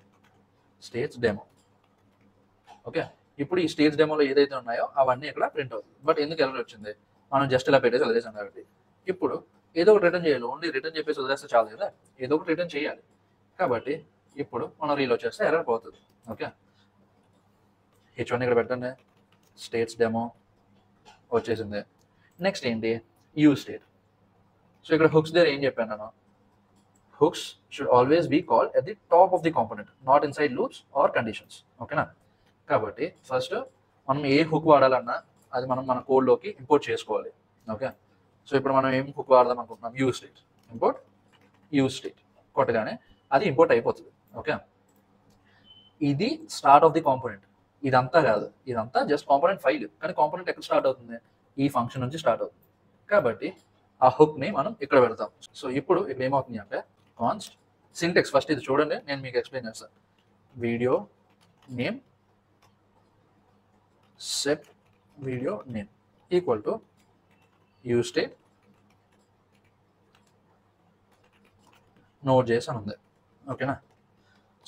స్టేట్స్ డెమో, ఓకే. ఇప్పుడు ఈ స్టేట్స్ డెమోలో ఏదైతే ఉన్నాయో అవన్నీ ఇక్కడ ప్రింట్ అవుతుంది. బట్ ఎందుకు ఎర్రర్ వచ్చింది, మనం జస్ట్ ఇలా పెట్టేసి వదిలేసాం కాబట్టి. ఇప్పుడు ఏదో ఒకటి రిటర్న్ చేయాలి, ఓన్లీ రిటర్న్ చెప్పేసి వదిలేస్తే చాలు కదా, ఏదో ఒకటి రిటర్న్ చేయాలి. కాబట్టి ఇప్పుడు మనం రీలోడ్ చేస్తే ఎర్రర్ పోతుంది, ఓకే. H1 ఇక్కడ పెట్టండి, స్టేట్స్ డెమో వచ్చేసింది. నెక్స్ట్ ఏంటి, యూజ్ స్టేట్. సో ఇక్కడ హుక్స్ దగ్గర ఏం చెప్పాను నేను, hooks should always be called at the top of the component, not inside loops or conditions, ఓకేనా. కాబట్టి ఫస్ట్ మనం ఏ హుక్ వాడాలన్నా అది మనం మన కోడ్లోకి ఇంపోర్ట్ చేసుకోవాలి, ఓకే. సో ఇప్పుడు మనం ఏం హుక్ వాడదాం అనుకుంటున్నాం, use state, import use state కొట్టగానే అది ఇంపోర్ట్ అయిపోతుంది, ఓకే. ఇది స్టార్ట్ ఆఫ్ ది కాంపోనెంట్, ఇదంతా కాదు, ఇదంతా జస్ట్ కాంపోనెంట్ ఫైల్, కానీ కాంపోనెంట్ ఎక్కడ స్టార్ట్ అవుతుంది, ఈ ఫంక్షన్ నుంచి స్టార్ట్ అవుతుంది. కాబట్టి ఆ హుక్ని మనం ఇక్కడ పెడతాం. సో ఇప్పుడు ఇక్కడ ఏమవుతుంది అంటే కాన్స్ట్ సింటెక్స్, ఫస్ట్ ఇది చూడండి, నేను మీకు ఎక్స్ప్లెయిన్ చేస్తాను. Video name set video name equal to use state note చేసి అని ఉంది, ఓకేనా.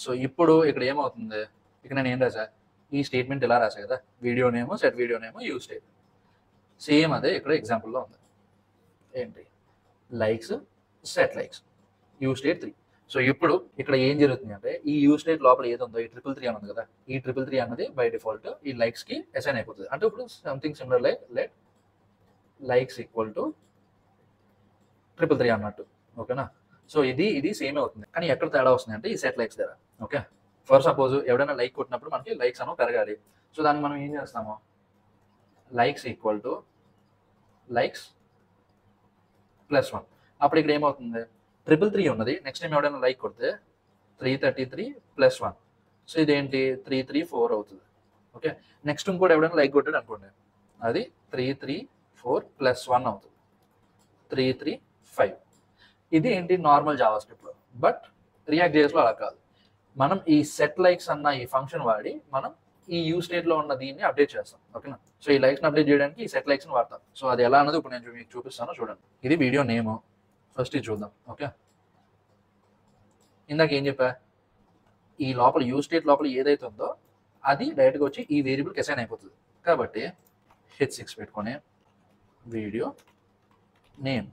సో ఇప్పుడు ఇక్కడ ఏమవుతుంది, ఇక్కడ నేను ఏం రాసా, ఈ స్టేట్మెంట్ ఇలా రాసా కదా, వీడియో నేమో సెట్ వీడియో నేమో యూజ్ స్టేట్, సేమ్ అదే ఇక్కడ ఎగ్జాంపుల్లో ఉంది. ఏంటి, likes set likes use state 3. So ఇప్పుడు ఇక్కడ ఏం జరుగుతుంది అంటే ఈ యూజ్ స్టేట్ లోపల ఏది ఉందో ఈ 333 అని ఉంది కదా, ఈ 333 అన్నది బై డిఫాల్ట్ ఈ లైక్స్ కి అసైన్ అయిపోతుంది. అంటే ఇప్పుడు something similar like let likes equal to 333 అన్నట్టు, ఓకేనా. సో ఇది సేమ్ అవుతుంది, కానీ ఎక్కడ తేడా వస్తుంది అంటే ఈ సెట్ లైక్స్ దగ్గర, ఓకే. ఫర్ సపోజ్ ఎవడైనా లైక్ కొట్టినప్పుడు మనకి లైక్స్ అనో పెరగాలి. సో దాన్ని మనం ఏం చేస్తాము, లైక్స్ ఈక్వల్ టు లైక్స్ +1. అప్పుడు ఇక్కడ ఏమవుతుంది, 333 ఉన్నది, నెక్స్ట్ టైం ఎవడైనా లైక్ కొడితే 333 + 1, సో ఇదేంటి 334 అవుతుంది, ఓకే. నెక్స్ట్ ఇంకోటి ఎవడైనా లైక్ కొట్టాడు అనుకోండి, అది 334 + 1 అవుతుంది, 335. ఇది ఏంటి నార్మల్ జావా స్క్రిప్ట్లో. బట్ రియాక్ట్ జేఎస్లో అలా కాదు, మనం ఈ సెట్ లైక్స్ అన్న ఈ ఫంక్షన్ వాడి మనం ఈ యూజ్ స్టేట్లో ఉన్న దీన్ని అప్డేట్ చేస్తాం, ఓకేనా. సో ఈ లైక్స్ని అప్డేట్ చేయడానికి ఈ సెట్ లైక్స్ని వాడతాం. సో అది ఎలా అన్నది ఇప్పుడు నేను మీకు చూపిస్తాను, చూడండి. ఇది వీడియో నేమ్, ఫస్ట్ ఇది చూద్దాం, ఓకే. ఇందాక ఏం చెప్పా, ఈ లోపల యూజ్ స్టేట్ లోపల ఏదైతే ఉందో అది డైరెక్ట్గా వచ్చి ఈ వేరియబుల్కి అసైన్ అయిపోతుంది. కాబట్టి H6 పెట్టుకొని వీడియో నేమ్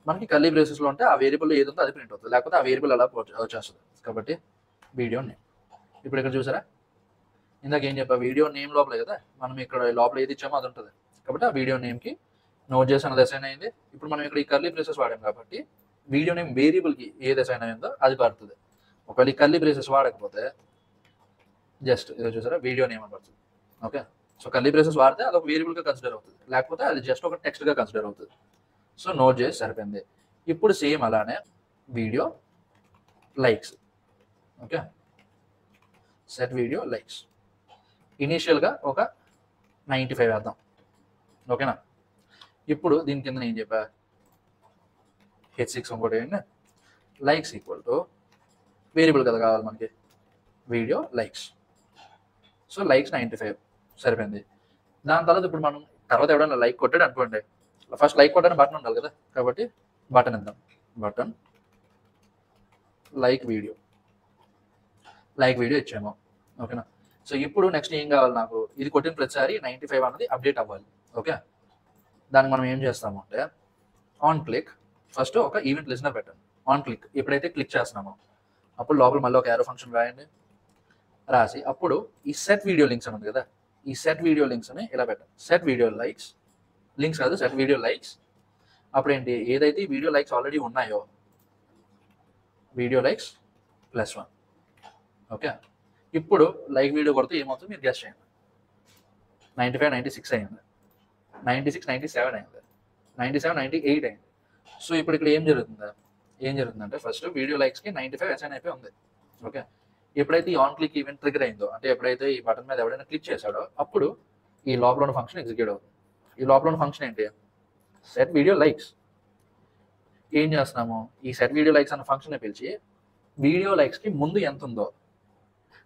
మనకి కర్లీ బ్రేసెస్లో ఉంటే ఆ వేరియబుల్ ఏది ఉందో అది ప్రింట్ అవుతుంది, లేకపోతే ఆ వేరియబుల్ అలా వచ్చేస్తుంది. కాబట్టి వీడియో నేమ్. ఇప్పుడు ఇక్కడ చూసారా, ఇందాక ఏం చెప్పా, వీడియో నేమ్ లోపలే కదా మనం ఇక్కడ లోపల ఏది ఇచ్చామో అది ఉంటుంది. కాబట్టి ఆ వీడియో నేమ్కి నోట్ చేసి అన్నది అసైన్ అయింది. ఇప్పుడు మనం ఇక్కడ ఈ కర్లీ బ్రేసెస్ వాడాం కాబట్టి వీడియో నేమ్ వేరియబుల్కి ఏది అసైన్ అయిందో అది పడుతుంది. ఒకవేళ ఈ కర్లీ బ్రేసెస్ వాడకపోతే జస్ట్ ఇదో చూసారా వీడియో నేమ్ అని పడుతుంది. ఓకే, సో కర్లీ బ్రేసెస్ వాడితే అది ఒక వేరియబుల్గా కన్సిడర్ అవుతుంది, లేకపోతే అది జస్ట్ ఒక టెక్స్ట్గా కన్సిడర్ అవుతుంది. సో నోట్ చేసి సరిపోయింది. ఇప్పుడు సేమ్ అలానే video likes. Okay, set video likes ఇనీషియల్గా ఒక 95 వేద్దాం. ఓకేనా, ఇప్పుడు దీని కింద నేను చెప్పా H6 ఇంకోటి ఏంటి లైక్స్ ఈక్వల్ టు వేరియబుల్ కదా కావాలి మనకి వీడియో లైక్స్. సో లైక్స్ 95 సరిపోయింది. దాని తర్వాత ఇప్పుడు మనం తర్వాత ఎవడైనా లైక్ కొట్టాడు అనుకోండి, ఫస్ట్ లైక్ కొట్టడానికి బటన్ ఉండాలి కదా, కాబట్టి బటన్ ఇద్దాం. బటన్ లైక్ వీడియో ఇచ్చాము. ఓకేనా, సో ఇప్పుడు నెక్స్ట్ ఏం కావాలి నాకు, ఇది కొట్టిన ప్రతిసారి 95 అన్నది అప్డేట్ అవ్వాలి. ఓకే, దానికి మనం ఏం చేస్తాము అంటే ఆన్ క్లిక్ ఫస్ట్ ఒక ఈవెంట్ లిజనర్ పెట్టండి. ఆన్ క్లిక్ ఎప్పుడైతే క్లిక్ చేస్తున్నామో అప్పుడు లోపల మళ్ళీ ఒక యారో ఫంక్షన్ రాయండి. రాసి అప్పుడు ఈ సెట్ వీడియో లింక్స్ అని ఉంది కదా, ఈ సెట్ వీడియో లింక్స్ అని ఇలా పెట్టండి. సెట్ వీడియో లైక్స్, లింక్స్ కాదు సెట్ వీడియో లైక్స్. అప్పుడు ఏంటి, ఏదైతే వీడియో లైక్స్ ఆల్రెడీ ఉన్నాయో వీడియో లైక్స్ +1. ఓకే, ఇప్పుడు లైక్ వీడియో కొడితే ఏమవుతుంది మీరు గెస్ చేయండి. 95 96 అయింది, 96 97 అయింది, 97 98 అయింది. సో ఇప్పుడు ఇక్కడ ఏం జరుగుతుందంటే ఫస్ట్ వీడియో లైక్స్కి 95 అసైన్ అయిపోయి ఉంది. ఓకే, ఎప్పుడైతే ఈ ఆన్ క్లిక్ ఈవెంట్ ట్రిగర్ అయిందో, అంటే ఎప్పుడైతే ఈ బటన్ మీద ఎవరైనా క్లిక్ చేశాడో అప్పుడు ఈ లోపల ఉన్న ఫంక్షన్ ఎగ్జిక్యూట్ అవుతుంది. ఈ లోపల ఉన్న ఫంక్షన్ ఏంటి, సెట్ వీడియో లైక్స్. ఏం చేస్తున్నాము, ఈ సెట్ వీడియో లైక్స్ అన్న ఫంక్షన్ పిలిచి వీడియో లైక్స్కి ముందు ఎంత ఉందో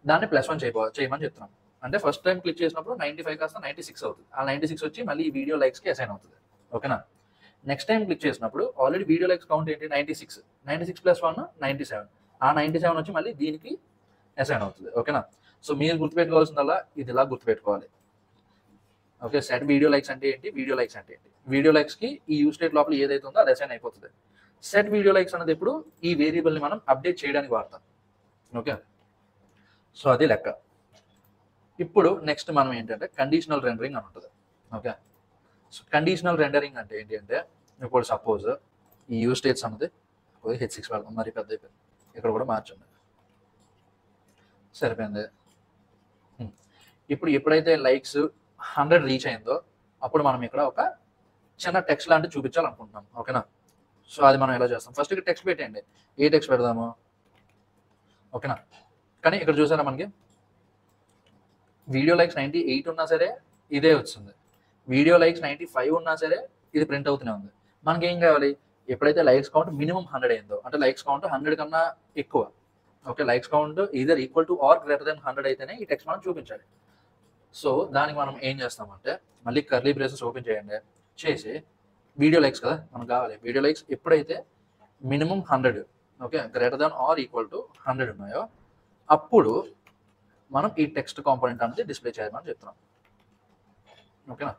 దాన్ని +1 చేయమని చెప్తున్నాం. అంటే ఫస్ట్ టైం క్లిక్ చేసినప్పుడు 95 కాస్త 96 అవుతుంది. ఆ 96 వచ్చి మళ్ళీ ఈ వీడియో లైక్స్కి అసైన్ అవుతుంది. ఓకేనా, నెక్స్ట్ టైం క్లిక్ చేసినప్పుడు ఆల్రెడీ వీడియో లైక్స్ కౌంట్ ఏంటి 96, 96 +1 97, ఆ 97 వచ్చి మళ్ళీ దీనికి అసైన్ అవుతుంది. ఓకేనా, సో మీరు గుర్తుపెట్టుకోవాల్సిందల్లా ఇది ఇలా గుర్తుపెట్టుకోవాలి. ఓకే, సెట్ వీడియో లైక్స్ అంటే ఏంటి, వీడియో లైక్స్ అంటే ఏంటి, వీడియో లైక్స్కి ఈ యూజ్ స్టేట్ లోపల ఏదైతే ఉందో అది అసైన్ అయిపోతుంది. సెట్ వీడియో లైక్స్ అనేది ఎప్పుడు ఈ వేరియబుల్ని మనం అప్డేట్ చేయడానికి వాడతాం. ఓకే, సో అది లెక్క. ఇప్పుడు నెక్స్ట్ మనం ఏంటంటే కండిషనల్ రెండరింగ్ అని ఉంటుంది. ఓకే, సో కండిషనల్ రెండరింగ్ అంటే ఏంటి అంటే ఇప్పుడు సపోజ్ ఈ యూజ్ స్టేట్స్ అన్నది H6 పెడతాం, మరి పెద్ద అయిపోయింది, ఇక్కడ కూడా మార్చండి సరిపోయింది. ఇప్పుడు ఎప్పుడైతే లైక్స్ 100 రీచ్ అయిందో అప్పుడు మనం ఇక్కడ ఒక చిన్న టెక్స్ట్ లాంటివి చూపించాలనుకుంటున్నాం. ఓకేనా, సో అది మనం ఎలా చేస్తాం, ఫస్ట్ ఇక్కడ టెక్స్ట్ పెట్టండి. ఏ టెక్స్ట్ పెడదాము, ఓకేనా, కానీ ఇక్కడ చూసారా మనకి వీడియో లైక్స్ 98 ఉన్నా సరే ఇదే వచ్చింది, వీడియో లైక్స్ 95 ఉన్నా సరే ఇది ప్రింట్ అవుతూనే ఉంది. మనకి ఏం కావాలి, ఎప్పుడైతే లైక్స్ కౌంట్ మినిమం 100 అయిందో, అంటే లైక్స్ కౌంట్ 100 కన్నా ఎక్కువ. Okay, likes count either equal to or greater than 100 అయితేనే ఈ టెక్స్ట్ మనం చూపించాలి. సో దానికి మనం ఏం చేస్తామంటే మళ్ళీ కర్లీ బ్రేసెస్ ఓపెన్ చేయండి, చేసి వీడియో లైక్స్ కదా మనకు కావాలి, వీడియో లైక్స్ ఎప్పుడైతే minimum 100 okay greater than or equal to 100 ఉన్నాయో అప్పుడు మనం ఈ టెక్స్ట్ కాంపోనెంట్ అనేది డిస్ప్లే చేయమని చెప్తున్నాం. ఓకేనా,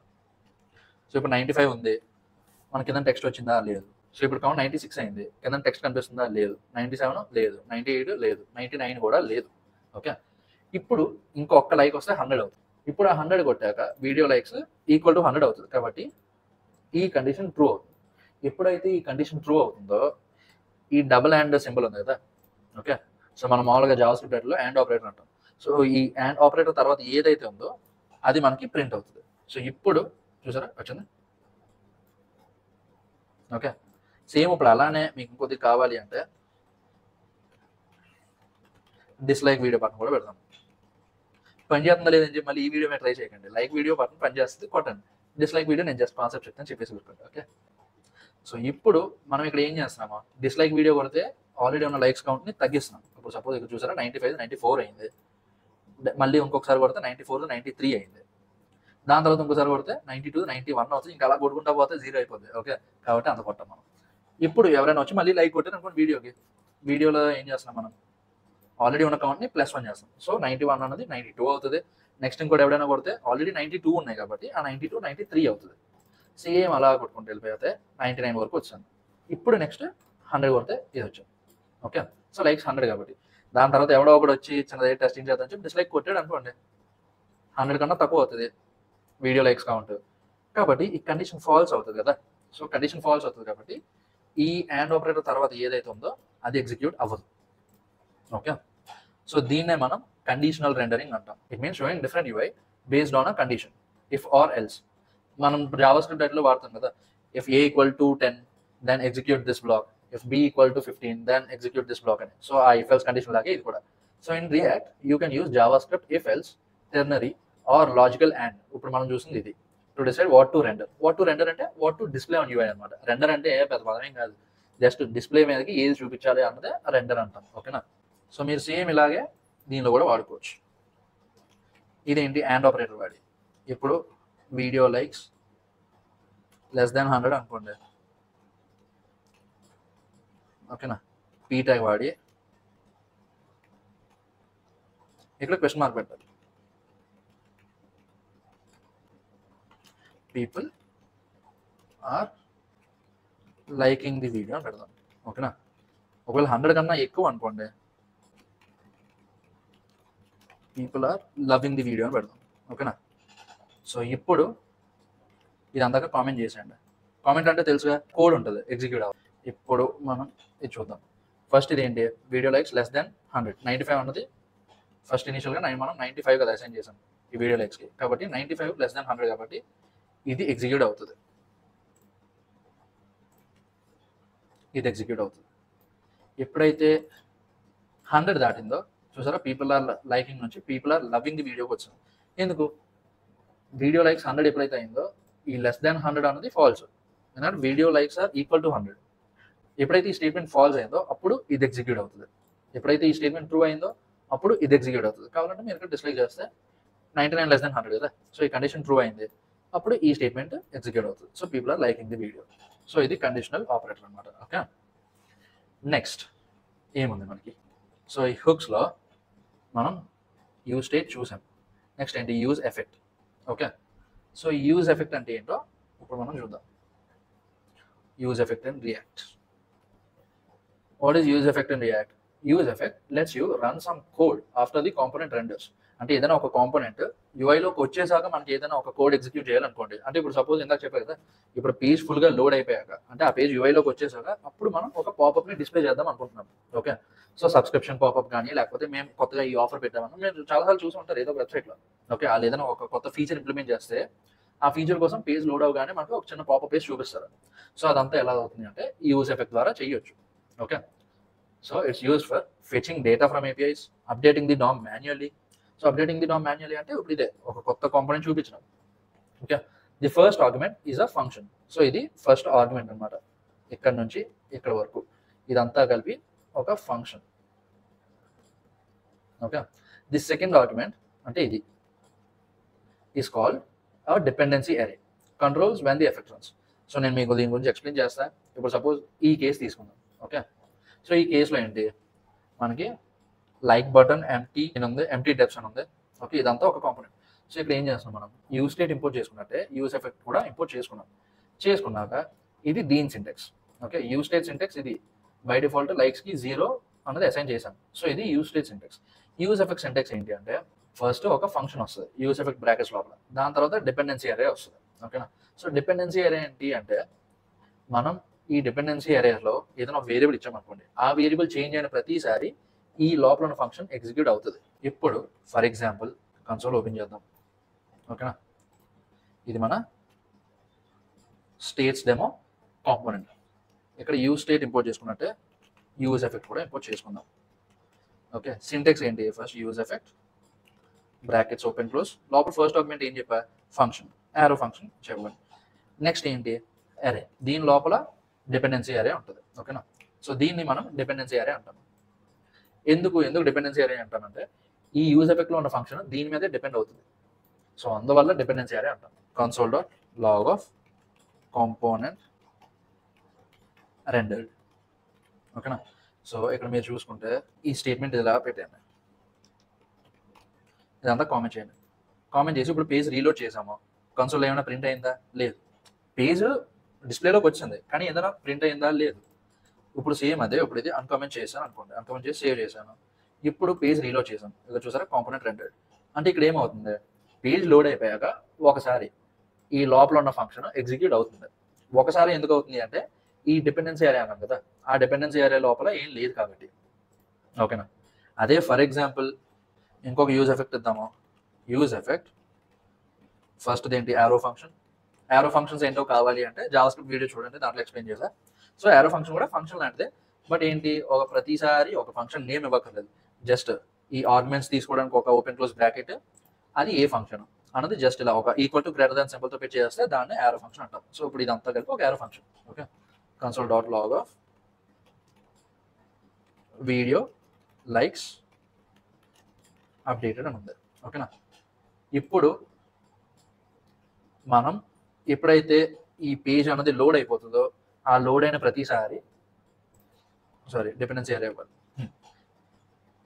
సో ఇప్పుడు 95 ఉంది, మన కింద టెక్స్ట్ వచ్చిందా లేదు. సో ఇప్పుడు కౌంట్ 96 అయింది, కింద టెక్స్ట్ కనిపిస్తుందా లేదు, 97 లేదు, 98 లేదు, 99 కూడా లేదు. ఓకే, ఇప్పుడు ఇంకొక లైక్ వస్తే 100 అవుతుంది. ఇప్పుడు ఆ 100 కొట్టాక వీడియో లైక్స్ ఈక్వల్ టు 100 అవుతుంది, కాబట్టి ఈ కండిషన్ ట్రూ అవుతుంది. ఎప్పుడైతే ఈ కండిషన్ ట్రూ అవుతుందో ఈ డబుల్ అండ్ సింబల్ ఉంది కదా. ఓకే, సో మనం మామూలుగా జావాస్క్రిప్ట్లో అండ్ ఆపరేటర్ అంటాం. సో ఈ అండ్ ఆపరేటర్ తర్వాత ఏదైతే ఉందో అది మనకి ప్రింట్ అవుతుంది. సో ఇప్పుడు చూసారా వచ్చింది. ఓకే, సేమ్ ఇప్పుడు అలానే మీకు ఇంకొద్ది కావాలి అంటే డిస్లైక్ వీడియో బటన్ కూడా పెడదాం. పని చేస్తుందా లేదని చెప్పి మళ్ళీ ఈ వీడియో మీద ట్రై చేయకండి. లైక్ వీడియో బటన్ పని చేస్తుంది, కొట్టండి. డిస్లైక్ వీడియో నేను జస్ట్ కాన్సెప్ట్ చెప్తాను చెప్పేసి గుర్తుంది. ఓకే, సో ఇప్పుడు మనం ఇక్కడ ఏం చేస్తున్నామో డిస్లైక్ వీడియో కొడితే ఆల్రెడీ ఉన్న లైక్స్ కౌంట్ని తగ్గిస్తున్నాం. ఇప్పుడు సపోజ్ ఇక్కడ చూసారా 95 94 అయింది, మళ్ళీ ఇంకొకసారి కొడితే 94 93 అయింది, దాని తర్వాత ఇంకోసారి కొడితే 92 91 అవుతుంది, ఇంకా అలా కొట్టుకుంటా పోతే 0 అయిపోతుంది. ఓకే, కాబట్టి అంత కొట్టాం మనం. ఇప్పుడు ఎవరైనా వచ్చి మళ్ళీ లైక్ కొట్టారు అనుకోండి వీడియోలో ఏం చేస్తున్నాం మనం ఆల్రెడీ ఉన్న కౌంట్ని +1 చేస్తాం. సో 91 అన్నది 92 అవుతుంది. నెక్స్ట్ ఇంకోటి ఎవరైనా కొడితే ఆల్రెడీ 92 ఉన్నాయి కాబట్టి ఆ 92 93 అవుతుంది. సేమ్ అలా కొట్టుకుంటూ వెళ్ళిపోతే 99 వరకు వచ్చాను. ఇప్పుడు నెక్స్ట్ 100 కొడితే ఇది వచ్చింది. ఓకే, సో లైక్స్ 100 కాబట్టి దాని తర్వాత ఎవడో ఒకటి వచ్చి చిన్నది టెస్టింగ్ చేద్దాం చెప్పి డిస్లైక్ కొట్టాడు అనుకోండి, 100 కన్నా తక్కువ అవుతుంది వీడియో లైక్స్ కౌంట్. కాబట్టి ఈ కండిషన్ ఫాల్స్ అవుతుంది కదా. సో కండిషన్ ఫాల్స్ అవుతుంది కాబట్టి ఈ అండ్ ఆపరేటర్ తర్వాత ఏదైతే ఉందో అది ఎగ్జిక్యూట్ అవ్వదు. ఓకే, సో దీన్నే మనం కండిషనల్ రెండరింగ్ అంటాం. It means showing different UI based on a condition, if or else. మనం జావా స్క్రిప్ట్ టైటిల్లో వాడతాం కదా, if A equal to 10 then execute this block, if B equal to 15 then execute this block అని. So ఆ if else condition లాగే ఇది కూడా. So in React you can use JavaScript if else, ternary or logical and. ఇప్పుడు మనం చూసింది ఇది to decide what to render. What to render అంటే what to display on UI అనమాట. రెండర్ అంటే పెద్ద పదమేం కాదు, జస్ట్ డిస్ప్లే మీదకి ఏది చూపించాలి అన్నదే రెండర్ అంటాం. ఓకేనా, సో మీరు సేమ్ ఇలాగే దీనిలో కూడా వాడుకోవచ్చు. ఇదేంటి అండ్ ఆపరేటర్ వాడి. ఇప్పుడు వీడియో లైక్స్ లెస్ దాన్ 100 అనుకోండి. ఓకేనా, పీ ట్యాగ్ వాడి ఇక్కడ క్వశ్చన్ మార్క్ పెట్టాలి. People are liking the video అని పెడదాం. ఓకేనా, ఒకవేళ 100 కన్నా ఎక్కువ అనుకోండి, people are loving the video అని పెడదాం. ఓకేనా, సో ఇప్పుడు ఇదంతా కామెంట్ చేసేయండి. కామెంట్ అంటే తెలుసుగా, కోడ్ ఉంటుంది ఎగ్జిక్యూట్ అవ్వాలి. ఇప్పుడు మనం ఇది చూద్దాం. ఫస్ట్ ఇది ఏంటి, వీడియో లైక్స్ లెస్ దాన్ 100, 95 అన్నది ఫస్ట్ ఇనిషియల్గా మనం 95 కదా అసైన్ చేసాం ఈ వీడియో లైక్స్కి. కాబట్టి 95 లెస్ దాన్ 100 కాబట్టి ఇది ఎగ్జిక్యూట్ అవుతుంది. ఇది ఎగ్జిక్యూట్ అవుతుంది. ఎప్పుడైతే 100 దాటిందో చూసారా, పీపుల్ ఆర్ లైకింగ్ నుంచి పీపుల్ ఆర్ లవింగ్ ది వీడియోకి వచ్చింది. ఎందుకు, వీడియో లైక్స్ 100 ఎప్పుడైతే అయిందో ఈ లెస్ దాన్ 100 అనేది ఫాల్స్, ఎందుకంటే video likes are equal to 100. ఎప్పుడైతే ఈ స్టేట్మెంట్ ఫాల్స్ అయిందో అప్పుడు ఇది ఎగ్జిక్యూట్ అవుతుంది. ఎప్పుడైతే ఈ స్టేట్మెంట్ ట్రూ అయిందో అప్పుడు ఇది ఎగ్జిక్యూట్ అవుతుంది. కావాలంటే మీరు ఇక్కడ డిస్లైక్ చేస్తే 99 లెస్ దాన్ 100 కదా, సో ఈ కండిషన్ ట్రూ అయింది, అప్పుడు ఈ స్టేట్మెంట్ ఎగ్జిక్యూట్ అవుతుంది. So people are liking the video. So ఇది కండిషనల్ ఆపరేటర్ అనమాట. ఓకే, నెక్స్ట్ ఏముంది మనకి, సో ఈ హుక్స్లో మనం యూజ్ స్టేట్ చూసాం. నెక్స్ట్ ఏంటి, use effect. Okay, so use effect అంటే ఏంటో ఇప్పుడు మనం చూద్దాం. Use effect in React. What is use effect in React? Use effect lets you run some code after the component renders. అంటే ఏదైనా ఒక కాంపోనెంట్ యూఐలోకి వచ్చేసాక మనకి ఏదైనా ఒక కోడ్ ఎగ్జిక్యూట్ చేయాలనుకోండి. అంటే ఇప్పుడు సపోజ్ ఇందాక చెప్పారు కదా, ఇప్పుడు పేజ్ ఫుల్గా లోడ్ అయిపోయాక, అంటే ఆ పేజ్ యూఐలోకి వచ్చేసాక అప్పుడు మనం ఒక పాపప్ని డిస్ప్లే చేద్దాం అనుకుంటున్నాం. ఓకే, సో సబ్స్క్రిప్షన్ పాపప్ కానీ లేకపోతే మేము కొత్తగా ఈ ఆఫర్ పెట్టామని మీరు చాలాసార్లు చూసి ఉంటారు ఏదో వెబ్సైట్లో. ఓకే, వాళ్ళు ఏదైనా ఒక కొత్త ఫీచర్ ఇంప్లిమెంట్ చేస్తే ఆ ఫీచర్ కోసం పేజ్ లోడ్ అవగానే మనకు ఒక చిన్న పాపప్ పేజ్ చూపిస్తారు. సో అదంతా ఎలా అవుతుంది అంటే ఈ యూజ్ ఎఫెక్ట్ ద్వారా చేయొచ్చు. Okay, so it's use for fetching data from APIs, updating the DOM manually. So updating the DOM manually అంటే ఇప్పుడు ఇదే ఒక కొత్త కాంపోనెంట్ చూపించడం. Okay, the first argument is a function. So ఇది ఫస్ట్ ఆర్గ్యుమెంట్ అనమాట, ఇక్కడ నుంచి ఇక్కడ వరకు ఇదంతా కలిపి ఒక function. Okay, the second argument అంటే ఇది is called a dependency array, controls when the effect runs. So నేను మీకు దీని గురించి ఎక్స్ప్లెయిన్ చేస్తాను. ఇప్పుడు సపోజ్ ఈ కేసు తీసుకుందాం. ఓకే, సో ఈ కేసులో ఏంటి, మనకి లైక్ బటన్ ఎంటీ ఉంది, ఎంటీ డెప్స్ అని ఉంది. ఓకే, ఇదంతా ఒక కాంపోనెంట్. సో ఇక్కడ ఏం చేస్తున్నాం, మనం యూజ్ స్టేట్ ఇంపోర్ట్ చేసుకున్నట్టే యూజ్ ఎఫెక్ట్ కూడా ఇంపోర్ట్ చేసుకున్నాక ఇది దీని syntax. Okay, use state syntax ఇది బై డిఫాల్ట్ లైక్స్కి 0 అన్నది అసైన్ చేశాం. సో ఇది use state Sintex. Use effect Sintex ఏంటి అంటే ఫస్ట్ ఒక ఫంక్షన్ వస్తుంది యూజ్ ఎఫెక్ట్ బ్రాకెట్స్ లోపల, దాని తర్వాత డిపెండెన్సీ అరే వస్తుంది. ఓకేనా, సో డిపెండెన్సీ అరే ఏంటి అంటే మనం ఈ డిపెండెన్సీ అరేలో ఏదైనా ఒక వేరియబుల్ ఇచ్చామనుకోండి, ఆ వేరియబుల్ చేంజ్ అయిన ప్రతిసారి ఈ లోపల ఉన్న ఫంక్షన్ ఎగ్జిక్యూట్ అవుతుంది. ఇప్పుడు ఫర్ ఎగ్జాంపుల్ కన్సోల్ ఓపెన్ చేద్దాం. ఓకేనా, ఇది మన స్టేట్స్ డెమో కాంపోనెంట్. ఇక్కడ యూజ్ స్టేట్ ఇంపోర్ట్ చేసుకున్నట్టే యూజ్ ఎఫెక్ట్ కూడా ఇంపోర్ట్ చేసుకుందాం. ఓకే, సింటెక్స్ ఏంటి, first use effect brackets open close, లోపల ఫస్ట్ ఆర్గ్యుమెంట్ ఏం చెప్పా, ఫంక్షన్, యారో ఫంక్షన్ చెప్పండి. నెక్స్ట్ ఏంటి, అరే, దీని లోపల డిపెండెన్సీ అరే ఉంటుంది. ఓకేనా, సో దీన్ని మనం డిపెండెన్సీ అరే అంటాం. ఎందుకు డిపెండెన్సీ అరే అంటానంటే ఈ యూజ్ ఎఫెక్ట్లో ఉన్న ఫంక్షన్ దీని మీదే డిపెండ్ అవుతుంది. సో అందువల్ల డిపెండెన్సీ అరే అంటాం. Console dot log of component rendered. ఓకేనా, సో ఇక్కడ మీరు చూసుకుంటే ఈ స్టేట్మెంట్ ఇలా పెట్టాను, ఇదంతా కామెంట్ చేయండి. కామెంట్ చేసి ఇప్పుడు పేజ్ రీలోడ్ చేసాము, కన్సోల్ ఏమైనా ప్రింట్ అయిందా, లేదు. పేజ్ డిస్ప్లేలోకి వచ్చింది కానీ ఏదైనా ప్రింట్ అయిందా లేదు. ఇప్పుడు సేమ్ అదే ఇప్పుడు ఇది అన్కామెంట్ చేశాను అనుకోండి, అన్కామెంట్ చేసి సేవ్ చేశాను. ఇప్పుడు పేజ్ రీలోడ్ చేశాను, ఇక్కడ చూసారా కాంపోనెంట్ రెండెడ్. అంటే ఇక్కడ ఏమవుతుంది, పేజ్ లోడ్ అయిపోయాక ఒకసారి ఈ లోపల ఉన్న ఫంక్షన్ ఎగ్జిక్యూట్ అవుతుంది. ఒకసారి ఎందుకు అవుతుంది అంటే ఈ డిపెండెన్సీ ఏరియా అన్నాం కదా, ఆ డిపెండెన్సీ ఏరియా లోపల ఏం లేదు కాబట్టి. ఓకేనా. అదే ఫర్ ఎగ్జాంపుల్ ఇంకొక యూజ్ ఎఫెక్ట్ ఇద్దాము. యూజ్ ఎఫెక్ట్ ఫస్ట్ ఏంటి, యారో ఫంక్షన్. యారో ఫంక్షన్స్ ఏంటో కావాలి అంటే జావాస్క్రిప్ట్ వీడియో చూడండి, దాంట్లో ఎక్స్ప్లెయిన్ చేసా. సో యారో ఫంక్షన్ కూడా ఫంక్షన్ లాంటిదే, బట్ ఏంటి ఒక ప్రతిసారి ఒక ఫంక్షన్ నేమ్ ఇవ్వక్కర్లేదు. జస్ట్ ఈ ఆర్గ్యుమెంట్స్ తీసుకోవడానికి ఒక ఓపెన్ క్లోజ్ బ్రాకెట్, అది ఏ ఫంక్షన్ అన్నది జస్ట్ ఇలా ఒక equal to greater than symbol తో పెట్టి చేస్తే దాన్ని యారో ఫంక్షన్ అంటాం. సో ఇప్పుడు ఇదంతా కలిపి ఒక arrow function. Okay, console dot log of video likes updated అని ఉంది. ఓకేనా. ఇప్పుడు మనం ఎప్పుడైతే ఈ పేజ్ అన్నది లోడ్ అయిపోతుందో, ఆ లోడ్ అయిన ప్రతిసారి డిపెండెన్సీ ఏరియా ఇవ్వాలి.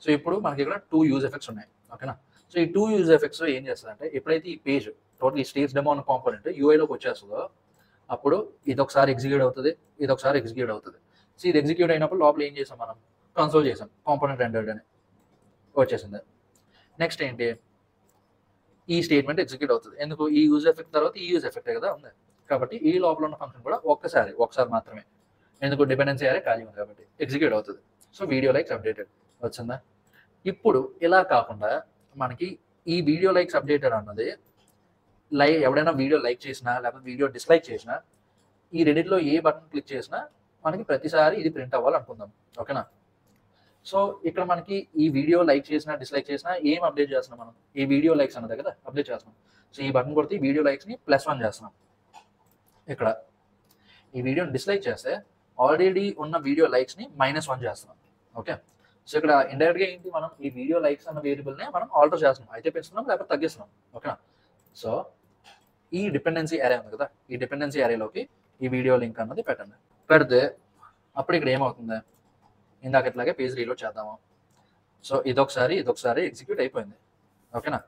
సో ఇప్పుడు మనకి ఇక్కడ 2 యూజ్ ఎఫెక్ట్స్ ఉన్నాయి. ఓకేనా. సో ఈ 2 యూజ్ ఎఫెక్ట్స్ ఏం చేస్తుందంటే ఎప్పుడైతే ఈ పేజ్ టోటల్ ఈ స్టేజ్ డెమో అన్న కాంపోనెంట్ యూఐలోకి వచ్చేస్తుందో అప్పుడు ఇది ఒకసారి ఎగ్జిక్యూట్ అవుతుంది, ఇది ఒకసారి ఎగ్జిక్యూట్ అవుతుంది. సో ఇది ఎగ్జిక్యూట్ అయినప్పుడు లోపల ఏం చేసాం, మనం కన్సోల్ చేసాం, కాంపోనెంట్ రెండెడ్ అని వచ్చేసింది. నెక్స్ట్ ఏంటి, ఈ స్టేట్మెంట్ ఎగ్జిక్యూట్ అవుతుంది. ఎందుకు, ఈ యూజ్ ఎఫెక్ట్ తర్వాత ఈ యూజ్ ఎఫెక్టే కదా ఉంది కాబట్టి ఈ లోపల ఉన్న ఫంక్షన్ కూడా ఒకసారి మాత్రమే, ఎందుకు డిపెండెన్సీ ఏరియా ఖాళీ ఉంది కాబట్టి ఎగ్జిక్యూట్ అవుతుంది. సో వీడియో లైక్స్ అప్డేటెడ్ వచ్చిందా. ఇప్పుడు ఇలా కాకుండా మనకి ఈ వీడియో లైక్స్ అప్డేటెడ్ అన్నది ఎవడైనా వీడియో లైక్ చేసినా లేకపోతే వీడియో డిస్లైక్ చేసినా ఈ రెడిట్లో ఏ బటన్ క్లిక్ చేసినా మనకి ప్రతిసారి ఇది ప్రింట్ అవ్వాలనుకుందాం. ఓకేనా. సో ఇక్కడ మనకి ఈ వీడియో లైక్ చేసినా డిస్లైక్ చేసినా ఏం అప్డేట్ చేస్తున్నాం, మనం ఈ వీడియో లైక్స్ అన్నది కదా అప్డేట్ చేస్తున్నాం. సో ఈ బటన్ కొడితే ఈ వీడియో లైక్స్ని +1 చేస్తున్నాం. ఇక్కడ ఈ వీడియోని డిస్లైక్ చేస్తే ఆల్రెడీ ఉన్న వీడియో లైక్స్ని -1 చేస్తున్నాం. ఓకే. సో ఇక్కడ ఇండైరెక్ట్గా ఏంటి, మనం ఈ వీడియో లైక్స్ అన్న వేరియబుల్ని మనం ఆల్టర్ చేస్తున్నాం, అయితే పెంచుతున్నాం లేకపోతే తగ్గిస్తున్నాం. ఓకేనా. సో ఈ డిపెండెన్సీ ఏరియా ఉంది కదా, ఈ డిపెండెన్సీ ఏరియాలోకి ఈ వీడియో లింక్ అన్నది పెట్టండి. పెడితే అప్పుడు ఇక్కడ ఏమవుతుంది, ఇందాక ఇట్లాగే పేజ్ రీలోడ్ చేద్దాము. సో ఇదొకసారి ఎగ్జిక్యూట్ అయిపోయింది. ఓకేనా.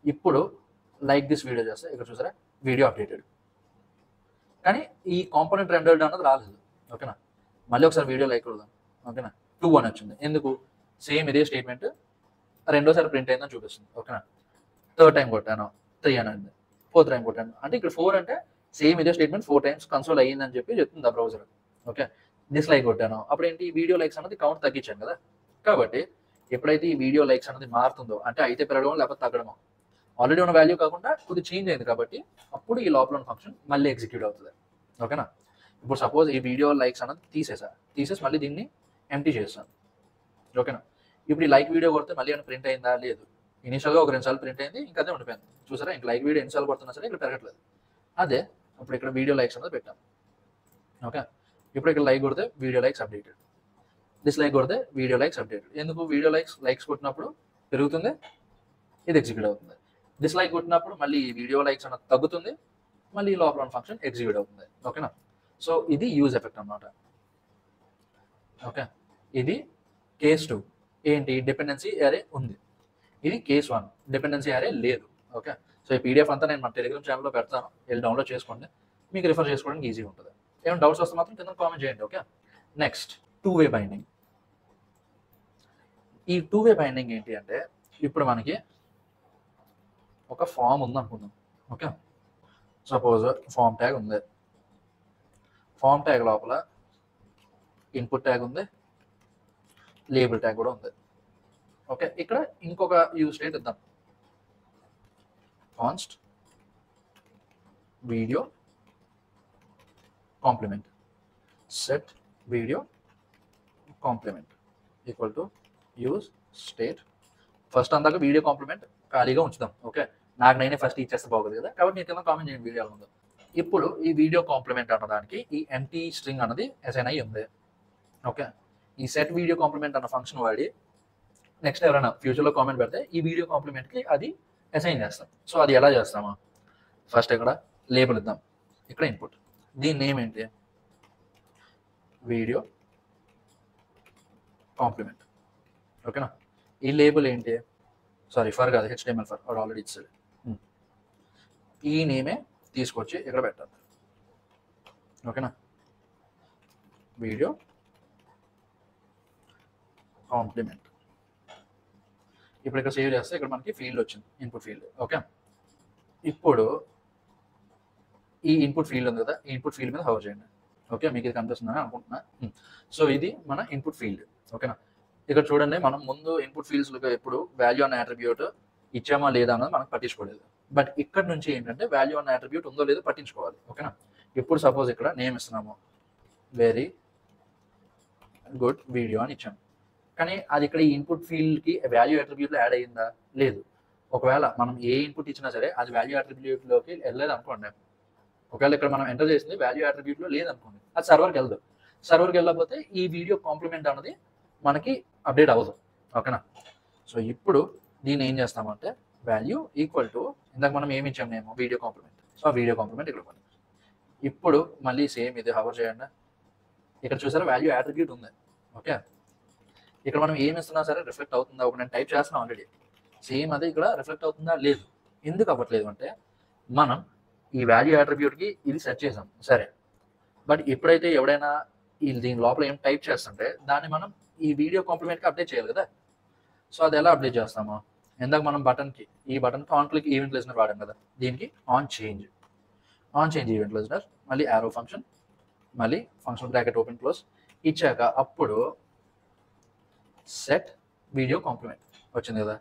ఇప్పుడు లైక్ దిస్ వీడియో చేస్తే ఇక్కడ చూసారా వీడియో అప్డేటెడ్, కానీ ఈ కాంపోనెంట్ రెండెడ్ అన్నది రాలేదు. ఓకేనా. మళ్ళీ ఒకసారి వీడియో లైక్ కొడదాం. ఓకేనా. 2 అని వచ్చింది. ఎందుకు, సేమ్ ఇదే స్టేట్మెంట్ రెండోసారి ప్రింట్ అయిందని చూపిస్తుంది. ఓకేనా. థర్డ్ టైం కొట్టాను 3 అని అయింది, ఫోర్త్ టైం కొట్టాను అంటే ఇక్కడ 4 అంటే సేమ్ ఇదే స్టేట్మెంట్ 4 టైమ్స్ కన్సోల్ అయ్యిందని చెప్పి చెప్తుంది ఆ బ్రౌజర్. ఓకే. డిస్లైక్ కొట్టాను, అప్పుడు ఏంటి, వీడియో లైక్స్ అన్నది కౌంట్ తగ్గించాను కదా, కాబట్టి ఎప్పుడైతే ఈ వీడియో లైక్స్ అన్నది మారుతుందో అంటే అయితే పెరగడం లేకపోతే తగ్గడమో, ఆల్రెడీ ఉన్న వాల్యూ కాకుండా కొద్దిగా చేంజ్ అయింది కాబట్టి అప్పుడు ఈ లోపల ఉన్న ఫంక్షన్ మళ్ళీ ఎగ్జిక్యూట్ అవుతుంది. ఓకేనా. ఇప్పుడు సపోజ్ ఈ వీడియో లైక్స్ అన్నది తీసేసి మళ్ళీ దీన్ని ఎంటీ చేస్తాను. ఓకేనా. ఇప్పుడు ఈ లైక్ వీడియో కొడితే మళ్ళీ ఏమైనా ప్రింట్ అయిందా, లేదు. ఇనిషియల్గా ఒక 2 సార్లు ప్రింట్ అయింది, ఇంకా అదే ఉండిపోయింది. చూసారా, ఇంక లైక్ వీడియో ఎన్నిసార్లు కొడుతున్నా సరే ఇక్కడ పెరగట్లేదు. అదే ఇప్పుడు ఇక్కడ వీడియో లైక్స్ అన్నది పెట్టాం. ఓకే. ఇప్పుడు ఇక్కడ లైక్ కొడితే వీడియో లైక్స్ అప్డేటెడ్, డిస్లైక్ కొడితే వీడియో లైక్స్ అప్డేటెడ్. ఎందుకు, వీడియో లైక్స్ కొట్టినప్పుడు పెరుగుతుంది, ఇది ఎగ్జిక్యూట్ అవుతుంది. డిస్లైక్ కొట్టినప్పుడు మళ్ళీ వీడియో లైక్స్ అన్నది తగ్గుతుంది, మళ్ళీ లోపల ఉన్న ఫంక్షన్ ఎగ్జిక్యూట్ అవుతుంది. ఓకేనా. సో ఇది యూజ్ ఎఫెక్ట్ అన్నమాట. ఓకే. ఇది కేస్ 2 ఏంటి, డిపెండెన్సీ ఏరే ఉంది. ఇది కేస్ 1 డిపెండెన్సీ ఏరే లేదు. ఓకే. సో ఈ పీడిఎఫ్ అంతా నేను మన టెలిగ్రామ్ ఛానల్లో పెడతాను, వెళ్ళి డౌన్లోడ్ చేసుకోండి, మీకు రిఫర్ చేసుకోవడానికి ఈజీగా ఉంటుంది. ఏమైనా డౌట్స్ వస్తే మాత్రం కింద కామెంట్ చేయండి. ఓకే. Next two way binding. ఈ 2-వే బైండింగ్ ఏంటి అంటే ఇప్పుడు మనకి ఒక ఫామ్ ఉంది అనుకుందాం. ఓకే. సపోజ్ ఫామ్ ట్యాగ్ ఉంది, ఫామ్ ట్యాగ్ లోపల ఇన్పుట్ ట్యాగ్ ఉంది, లేబుల్ ట్యాగ్ కూడా ఉంది. ఓకే. ఇక్కడ ఇంకొక యూజ్ స్టేట్ ఇద్దాం, const video compliment set video compliment equal to use state. First అందాక వీడియో కాంప్లిమెంట్ ఖాళీగా ఉంచుదాం. ఓకే. నాకు నేనే ఫస్ట్ ఇచ్చేస్తే బాగుంది కదా, కాబట్టి మీరు కింద కామెంట్ చేయండి వీడియో ముందు. ఇప్పుడు ఈ వీడియో కాంప్లిమెంట్ అన్నదానికి ఈ ఎంటీ స్ట్రింగ్ అన్నది అసైన్ అయ్యి ఉంది. ఓకే. ఈ సెట్ వీడియో కాంప్లిమెంట్ అన్న ఫంక్షన్ వాడి నెక్స్ట్ ఎవరైనా ఫ్యూచర్లో కామెంట్ పెడితే ఈ వీడియో కాంప్లిమెంట్కి అది అసైన్ చేస్తాం. సో అది ఎలా చేస్తామా, ఫస్ట్ ఇక్కడ లేబుల్ ఇద్దాం, ఇక్కడ ఇన్పుట్, దీని నేమ్ ఏంటి, వీడియో కాంప్లిమెంట్. ఓకేనా. ఈ లేబుల్ ఏంటి, ఫర్ కాదు, HTML ఫర్ ఆల్రెడీ ఇచ్చాడు. ఈ నేమే తీసుకొచ్చి ఇక్కడ పెట్టాలి. ఓకేనా, వీడియో కాంప్లిమెంట్. ఇప్పుడు ఇక్కడ సేవ్ చేస్తే ఇక్కడ మనకి ఫీల్డ్ వచ్చింది, ఇన్పుట్ ఫీల్డ్. ఓకే, ఇప్పుడు ఈ ఇన్పుట్ ఫీల్డ్ ఉంది కదా, ఈ ఇన్పుట్ ఫీల్డ్ మీద హవర్ చేయండి. ఓకే, మీకు ఇది కనిపిస్తుందని అనుకుంటున్నా. సో ఇది మన ఇన్పుట్ ఫీల్డ్. ఓకేనా, ఇక్కడ చూడండి, మనం ముందు ఇన్పుట్ ఫీల్డ్స్లో ఎప్పుడు వాల్యూ అనే అట్రిబ్యూట్ ఇచ్చామా లేదా అన్నది మనకు పట్టించుకోలేదు. బట్ ఇక్కడ నుంచి ఏంటంటే వాల్యూ అనే అట్రిబ్యూట్ ఉందో లేదో పట్టించుకోవాలి. ఓకేనా, ఇప్పుడు సపోజ్ ఇక్కడ నేమ్ ఇస్తున్నాము, వెరీ గుడ్ వీడియో అని ఇచ్చాము. కానీ అది ఇక్కడ ఈ ఇన్పుట్ ఫీల్డ్కి వాల్యూ అట్రిబ్యూట్లో యాడ్ అయ్యిందా? లేదు. ఒకవేళ మనం ఏ ఇన్పుట్ ఇచ్చినా సరే అది వాల్యూ అట్రిబ్యూట్లోకి వెళ్ళలేదు అనుకోండి. ఒకవేళ ఇక్కడ మనం ఎంటర్ చేసింది వాల్యూ అట్రిబ్యూట్లో లేదనుకోండి, అది సర్వర్కి వెళ్దు. సర్వర్కి వెళ్ళకపోతే ఈ వీడియో కాంప్లిమెంట్ అన్నది మనకి అప్డేట్ అవ్వదు. ఓకేనా, సో ఇప్పుడు దీన్ని ఏం చేస్తామంటే వాల్యూ ఈక్వల్ టు ఇందాక మనం ఏమి ఇచ్చాము మేము, వీడియో కాంప్లిమెంట్. సో ఆ వీడియో కాంప్లిమెంట్ ఇక్కడ ఉంది. ఇప్పుడు మళ్ళీ సేమ్ ఇది హవర్ చేయండి. ఇక్కడ చూసారా వాల్యూ అట్రిబ్యూట్ ఉంది. ఓకే, ఇక్కడ మనం ఏమి ఇస్తున్నా సరే రిఫ్లెక్ట్ అవుతుందా? ఒక నేను టైప్ చేస్తున్నాం ఆల్రెడీ, సేమ్ అదే ఇక్కడ రిఫ్లెక్ట్ అవుతుందా? లేదు. ఎందుకు అవ్వట్లేదు అంటే మనం ఈ వాల్యూ అట్రిబ్యూట్కి ఇది సెట్ చేసాం సరే, బట్ ఎప్పుడైతే ఎవడైనా దీని లోపల ఏం టైప్ చేస్తుంటే దాన్ని మనం ఈ వీడియో కాంప్లిమెంట్కి అప్డేట్ చేయాలి కదా. సో అది ఎలా అప్డేట్ చేస్తాము? ఇందాక మనం బటన్కి, ఈ బటన్కి ఆన్ క్లిక్ ఈవెంట్ లిజనర్ వాడాం కదా, దీనికి ఆన్ చేంజ్ ఈవెంట్ లిజనర్, మళ్ళీ యారో ఫంక్షన్, మళ్ళీ ఫంక్షన్ బ్రాకెట్ ఓపెన్ క్లోజ్ ఇచ్చాక అప్పుడు సెట్ వీడియో కాంప్లిమెంట్ వచ్చింది కదా,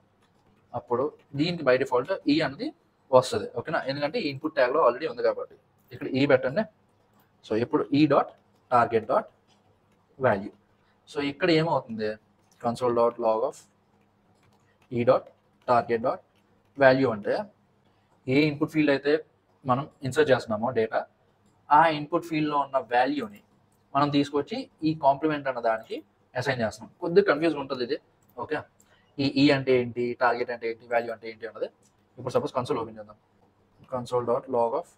అప్పుడు దీనికి బై డిఫాల్ట్ ఈ అనేది వస్తుంది. ఓకేనా, ఎందుకంటే ఈ ఇన్పుట్ ట్యాగ్లో ఆల్రెడీ ఉంది కాబట్టి. ఇక్కడ ఈ పెట్టండి. సో ఇప్పుడు ఈ dot target dot value. So ఇక్కడ ఏమవుతుంది, కన్సోల్ డాట్ లాగ్ ఆఫ్ ఈ డాట్ టార్గెట్ డాట్ వాల్యూ అంటే ఏ ఇన్పుట్ ఫీల్డ్ అయితే మనం ఇన్సర్ట్ చేస్తున్నామో డేటా, ఆ ఇన్పుట్ ఫీల్డ్లో ఉన్న వాల్యూని మనం తీసుకొచ్చి ఈ కాంప్లిమెంట్ అన్న దానికి అసైన్ చేస్తున్నాం. కొద్దిగా కన్ఫ్యూజ్గా ఉంటుంది ఇది. ఓకే, ఈ అంటే ఏంటి, టార్గెట్ అంటే ఏంటి, వాల్యూ అంటే ఏంటి అన్నది. ఇప్పుడు సపోజ్ కన్సోల్ ఓపెన్ చేద్దాం, కన్సోల్ డాట్ లాగ్ ఆఫ్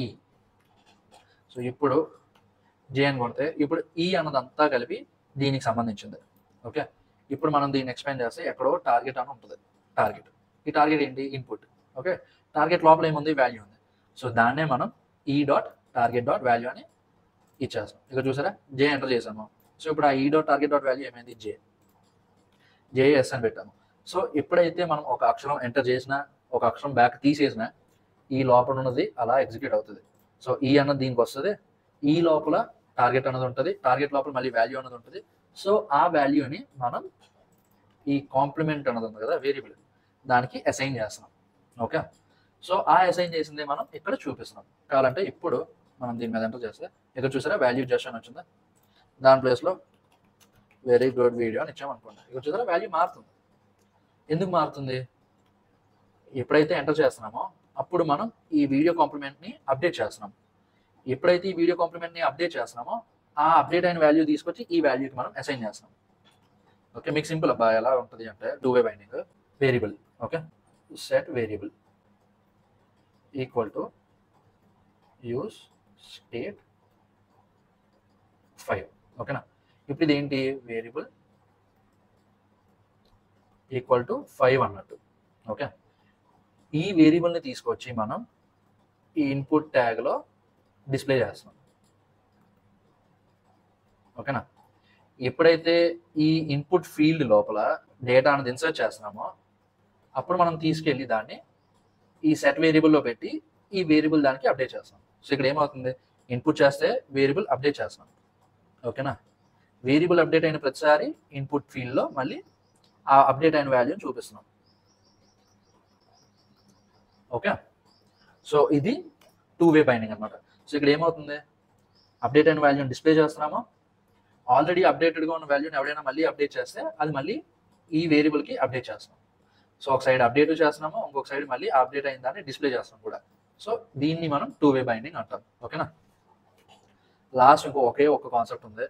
ఈ. సో ఇప్పుడు జే అని కొడితే ఇప్పుడు ఈ అన్నదంతా కలిపి దీనికి సంబంధించింది. ఓకే, ఇప్పుడు మనం దీన్ని ఎక్స్ప్లెయిన్ చేస్తే ఎక్కడో టార్గెట్ అని ఉంటుంది. టార్గెట్, ఈ టార్గెట్ ఏంటి, ఇన్పుట్. ఓకే, టార్గెట్ లోపల ఏముంది, వాల్యూ ఉంది. సో దాన్నే మనం ఈ డాట్ టార్గెట్ డాట్ వాల్యూ అని ఇచ్చేస్తాం. ఇక్కడ చూసారా, జే ఎంటర్ చేసాము. సో ఇప్పుడు ఆ ఈ డాట్ టార్గెట్ డాట్ వాల్యూ ఏమైంది, జేఎస్ అని పెట్టాము. సో ఎప్పుడైతే మనం ఒక అక్షరం ఎంటర్ చేసినా, ఒక అక్షరం బ్యాక్ తీసేసినా, ఈ లోపల ఉన్నది అలా ఎగ్జిక్యూట్ అవుతుంది. సో ఈ అన్నది దీనికి వస్తుంది, ఈ లోపల టార్గెట్ అన్నది ఉంటుంది, టార్గెట్ లోపల మళ్ళీ వాల్యూ అన్నది ఉంటుంది. సో ఆ వాల్యూని మనం ఈ కాంప్లిమెంట్ అన్నది ఉంది కదా వేరియబుల్, దానికి అసైన్ చేస్తున్నాం. ఓకే, సో ఆ అసైన్ చేసింది మనం ఇక్కడ చూపిస్తున్నాం. కావాలంటే ఇప్పుడు మనం దీని మీద ఎంటర్ చేస్తే ఇక్కడ చూసారా వాల్యూ జస్ట్ అని వచ్చిందా, దాని ప్లేస్లో వెరీ గుడ్ వీడియో అని ఇచ్చామనుకోండి. ఇక్కడ చూసారా వాల్యూ మారుతుంది. ఎందుకు మారుతుంది? ఎప్పుడైతే ఎంటర్ చేస్తున్నామో అప్పుడు మనం ఈ వీడియో కాంప్లిమెంట్ని అప్డేట్ చేస్తున్నాం. ఎప్పుడైతే ఈ వీడియో కాంప్లిమెంట్ని అప్డేట్ చేస్తున్నామో ఆ అప్డేట్ అయిన వాల్యూ తీసుకొచ్చి ఈ వాల్యూకి మనం అసైన్ చేస్తున్నాం. ఓకే, మీకు సింపుల్ అబ్బా, ఎలా ఉంటుంది అంటే two way binding. Variable, okay, set variable equal to use state 5. ఓకేనా, ఇప్పుడు ఇది ఏంటి, వేరియబుల్ ఈక్వల్ టు 5 అన్నట్టు. ఓకే, ఈ వేరియబుల్ని తీసుకొచ్చి మనం ఈ ఇన్పుట్ ట్యాగ్లో డిస్ప్లే చేస్తున్నాం. ఓకేనా, ఎప్పుడైతే ఈ ఇన్పుట్ ఫీల్డ్ లోపల డేటా అనేది ఇన్సర్ట్ చేస్తున్నామో అప్పుడు మనం తీసుకెళ్ళి దాన్ని ఈ సెట్ వేరియబుల్లో పెట్టి ఈ వేరియబుల్ దానికి అప్డేట్ చేస్తాం. సో ఇక్కడ ఏమవుతుంది, ఇన్పుట్ చేస్తే వేరియబుల్ అప్డేట్ చేస్తున్నాం. ఓకేనా, వేరియబుల్ అప్డేట్ అయిన ప్రతిసారి ఇన్పుట్ ఫీల్డ్లో మళ్ళీ ఆ అప్డేట్ అయిన వాల్యూని చూపిస్తున్నాం. ఓకే, సో ఇది టూ వే బైండింగ్ అనమాట. సో ఇక్కడ ఏమవుతుంది, అప్డేట్ అయిన వాల్యూని డిస్ప్లే చేస్తున్నాము, ఆల్రెడీ అప్డేటెడ్గా ఉన్న వాల్యూని ఎవరైనా మళ్ళీ అప్డేట్ చేస్తే అది మళ్ళీ ఈ వేరియబుల్కి అప్డేట్ చేస్తున్నాం. సో ఒక సైడ్ అప్డేట్ చేస్తున్నాము, ఇంకొక సైడ్ మళ్ళీ అప్డేట్ అయిన దాన్ని డిస్ప్లే చేస్తున్నాం కూడా. సో దీన్ని మనం టూ వే బైండింగ్ అంటాం. ఓకేనా, లాస్ట్ ఒకే ఒక కాన్సెప్ట్ ఉంది.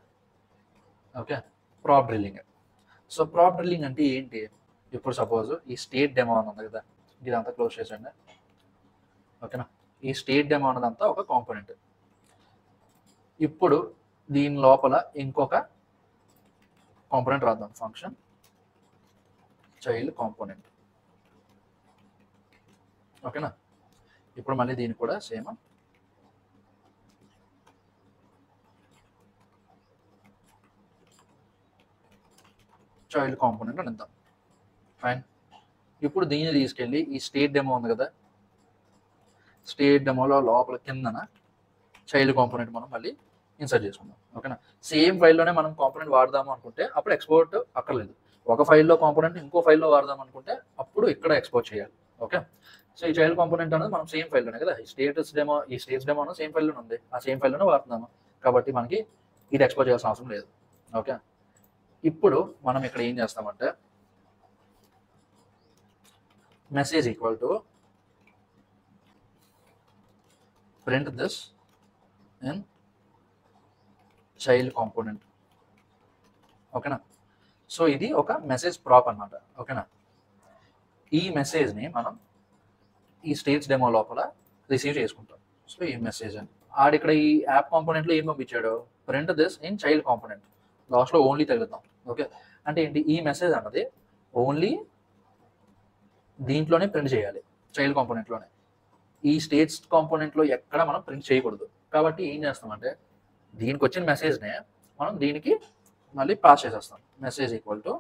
Okay, prop drilling. So prop drilling అంటే ఏంటి, ఇప్పుడు సపోజ్ ఈ స్టేట్ డెమో అని ఉంది కదా, ఇదంతా క్లోజ్ చేసేయండి. ఓకేనా, ఈ స్టేట్ డెమో అన్నదంతా ఒక కాంపోనెంట్. ఇప్పుడు దీని లోపల ఇంకొక కాంపోనెంట్ రాద్దాం, ఫంక్షన్ చైల్డ్ కాంపోనెంట్. ఓకేనా, ఇప్పుడు మళ్ళీ దీనికి కూడా సేమ్ చైల్డ్ కాంపోనెంట్ అని ఇద్దాం. ఫైన్. ఇప్పుడు దీన్ని తీసుకెళ్ళి ఈ స్టేట్ డెమో ఉంది కదా, స్టేట్ డెమోలో లోపల కిందన చైల్డ్ కాంపోనెంట్ మనం మళ్ళీ ఇన్సర్ట్ చేసుకుందాం. ఓకేనా? సేమ్ ఫైల్లోనే మనం కాంపోనెంట్ వాడదాము అనుకుంటే అప్పుడు ఎక్స్పోర్ట్ అక్కర్లేదు. ఒక ఫైల్లో కాంపోనెంట్ ఇంకో ఫైల్లో వాడదాం అనుకుంటే అప్పుడు ఇక్కడ ఎక్స్పోర్ట్ చేయాలి. ఓకే. సో ఈ చైల్డ్ కాంపోనెంట్ అనేది మనం సేమ్ ఫైల్లోనే కదా, ఈ స్టేట్స్ డెమో సేమ్ ఫైల్లోనే ఉంది, ఆ సేమ్ ఫైల్లోనే వాడుతున్నాము కాబట్టి మనకి ఇది ఎక్స్పోర్ట్ చేయాల్సిన అవసరం లేదు. ఓకే. ఇప్పుడు మనం ఇక్కడ ఏం చేస్తామంటే message equal to print this in child component. ఓకేనా? సో ఇది ఒక మెసేజ్ ప్రాప్ అన్నమాట. ఓకేనా? ఈ మెసేజ్ని మనం ఈ స్టేట్స్ డెమో లోపల రిసీవ్ చేసుకుంటాం. సో ఈ మెసేజ్ అని ఇక్కడ ఈ యాప్ కాంపోనెంట్లో ఏం పంపించాడు, print this in child component. లాస్ట్లో ఓన్లీ తగులుతాం. ఓకే. అంటే ఏంటి, ఈ మెసేజ్ అన్నది ఓన్లీ దీంట్లోనే ప్రింట్ చేయాలి, చైల్డ్ కాంపోనెంట్లోనే. ఈ స్టేట్స్ కాంపోనెంట్లో ఎక్కడ మనం ప్రింట్ చేయకూడదు. కాబట్టి ఏం చేస్తామంటే దీనికి వచ్చిన మెసేజ్నే మనం దీనికి మళ్ళీ పాస్ చేసేస్తాం. Message equal to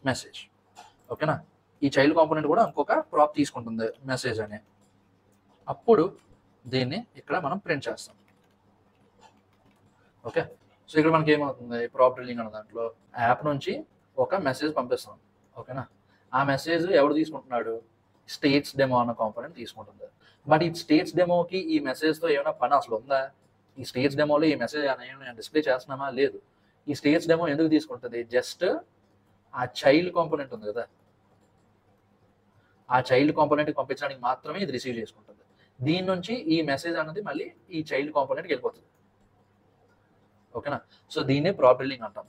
message. ఓకేనా? ఈ చైల్డ్ కాంపోనెంట్ కూడా ఇంకొక ప్రాప్ తీసుకుంటుంది మెసేజ్ అని. అప్పుడు దీన్ని ఇక్కడ మనం ప్రింట్ చేస్తాం. ఓకే. సో ఇక్కడ మనకి ఏమవుతుంది, ప్రాప్ డ్రిల్లింగ్ అన్న దాంట్లో యాప్ నుంచి ఒక మెసేజ్ పంపిస్తాం. ఓకేనా? ఆ మెసేజ్ ఎవరు తీసుకుంటున్నాడు, స్టేట్స్ డెమో అన్న కాంపోనెంట్ తీసుకుంటుంది. బట్ ఈ స్టేట్స్ డెమోకి ఈ మెసేజ్తో ఏమైనా పని అసలు ఉందా? ఈ స్టేట్స్ డెమోలో ఈ మెసేజ్ ఏమైనా డిస్ప్లే చేస్తున్నామా? లేదు. ఈ స్టేట్స్ డెమో ఎందుకు తీసుకుంటుంది, జస్ట్ ఆ చైల్డ్ కాంపోనెంట్ ఉంది కదా, ఆ చైల్డ్ కాంపోనెంట్కి పంపించడానికి మాత్రమే ఇది రిసీవ్ చేసుకుంటుంది. దీని నుంచి ఈ మెసేజ్ అన్నది మళ్ళీ ఈ చైల్డ్ కాంపోనెంట్కి వెళ్ళిపోతుంది. ఓకేనా? సో దీన్నే ప్రాప్ డ్రిల్లింగ్ అంటాం.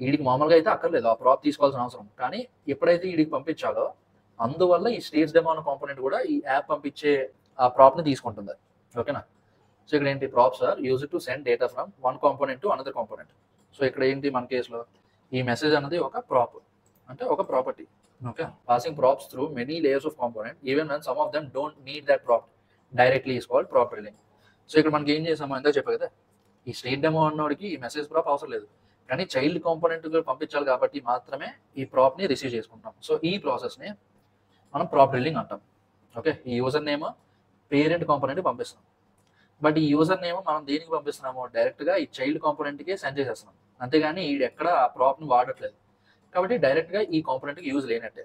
వీడికి మామూలుగా అయితే అక్కర్లేదు ఆ ప్రాప్ తీసుకోవాల్సిన అవసరం, కానీ ఎప్పుడైతే వీడికి పంపించాలో అందువల్ల ఈ స్టేట్స్ డెమో అన్న కాంపోనెంట్ కూడా ఈ యాప్ పంపించే ఆ ప్రాప్ని తీసుకుంటుంది. ఓకేనా? సో ఇక్కడ ఏంటి, props are used to send data from one component to another component. So ఇక్కడ ఏంటి, మన కేసులో ఈ మెసేజ్ అన్నది ఒక ప్రాప్, అంటే ఒక property. Okay. Passing props through many layers of component even when some of them don't need that prop directly is called prop drilling. So ఇక్కడ మనకి ఏం చేసామో ఎంతో చెప్పా కదా, ఈ స్టేట్ డెమో అన్నోడికి ఈ మెసేజ్ ప్రాప్ అవసరం లేదు, కానీ చైల్డ్ కాంపోనెంట్ పంపించాలి కాబట్టి మాత్రమే ఈ ప్రాప్ని రిసీవ్ చేసుకుంటాం. సో ఈ ప్రాసెస్ని మనం ప్రాప్ డ్రిల్లింగ్ అంటాం. ఓకే. ఈ యూజర్ నేమ్ పేరెంట్ కాంపోనెంట్ పంపిస్తాం, బట్ ఈ యూజర్ నేమ్ మనం దేనికి పంపిస్తున్నామో డైరెక్ట్గా ఈ చైల్డ్ కాంపోనెంట్కి సెండ్ చేసేస్తున్నాం, అంతేగాని ఈ ఎక్కడ ఆ ప్రాప్ని వాడట్లేదు. కాబట్టి డైరెక్ట్గా ఈ కాంపోనెంట్కి యూజ్ లేనట్టే.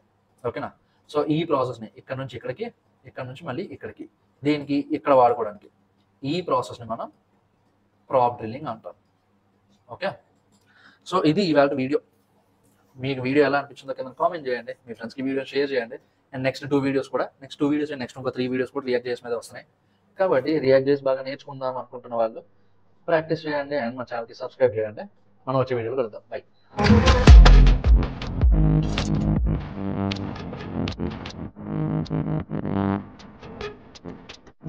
ఓకేనా? సో ఈ ప్రాసెస్ని ఇక్కడ నుంచి ఇక్కడికి, ఇక్కడ నుంచి మళ్ళీ ఇక్కడికి, దేనికి ఇక్కడ వాడుకోవడానికి, ఈ ప్రాసెస్ని మనం ప్రాప్ డ్రిల్లింగ్ అంటాం. ఓకే. సో ఇది ఇవాళ వీడియో. మీకు వీడియో ఎలా అనిపించిందో కింద కామెంట్ చేయండి, మీ ఫ్రెండ్స్కి వీడియో షేర్ చేయండి. అండ్ నెక్స్ట్ 2 వీడియోస్ నెక్స్ట్ ఇంకో 3 వీడియోస్ కూడా రియాక్ట్ చేసి మీద వస్తున్నాయి. కాబట్టి రియాక్ట్ చేసి బాగా నేర్చుకుందాం అనుకుంటున్న వాళ్ళు ప్రాక్టీస్ చేయండి అండ్ మా ఛానల్కి సబ్స్క్రైబ్ చేయండి. మనం వచ్చే వీడియోలో కలుద్దాం. బై.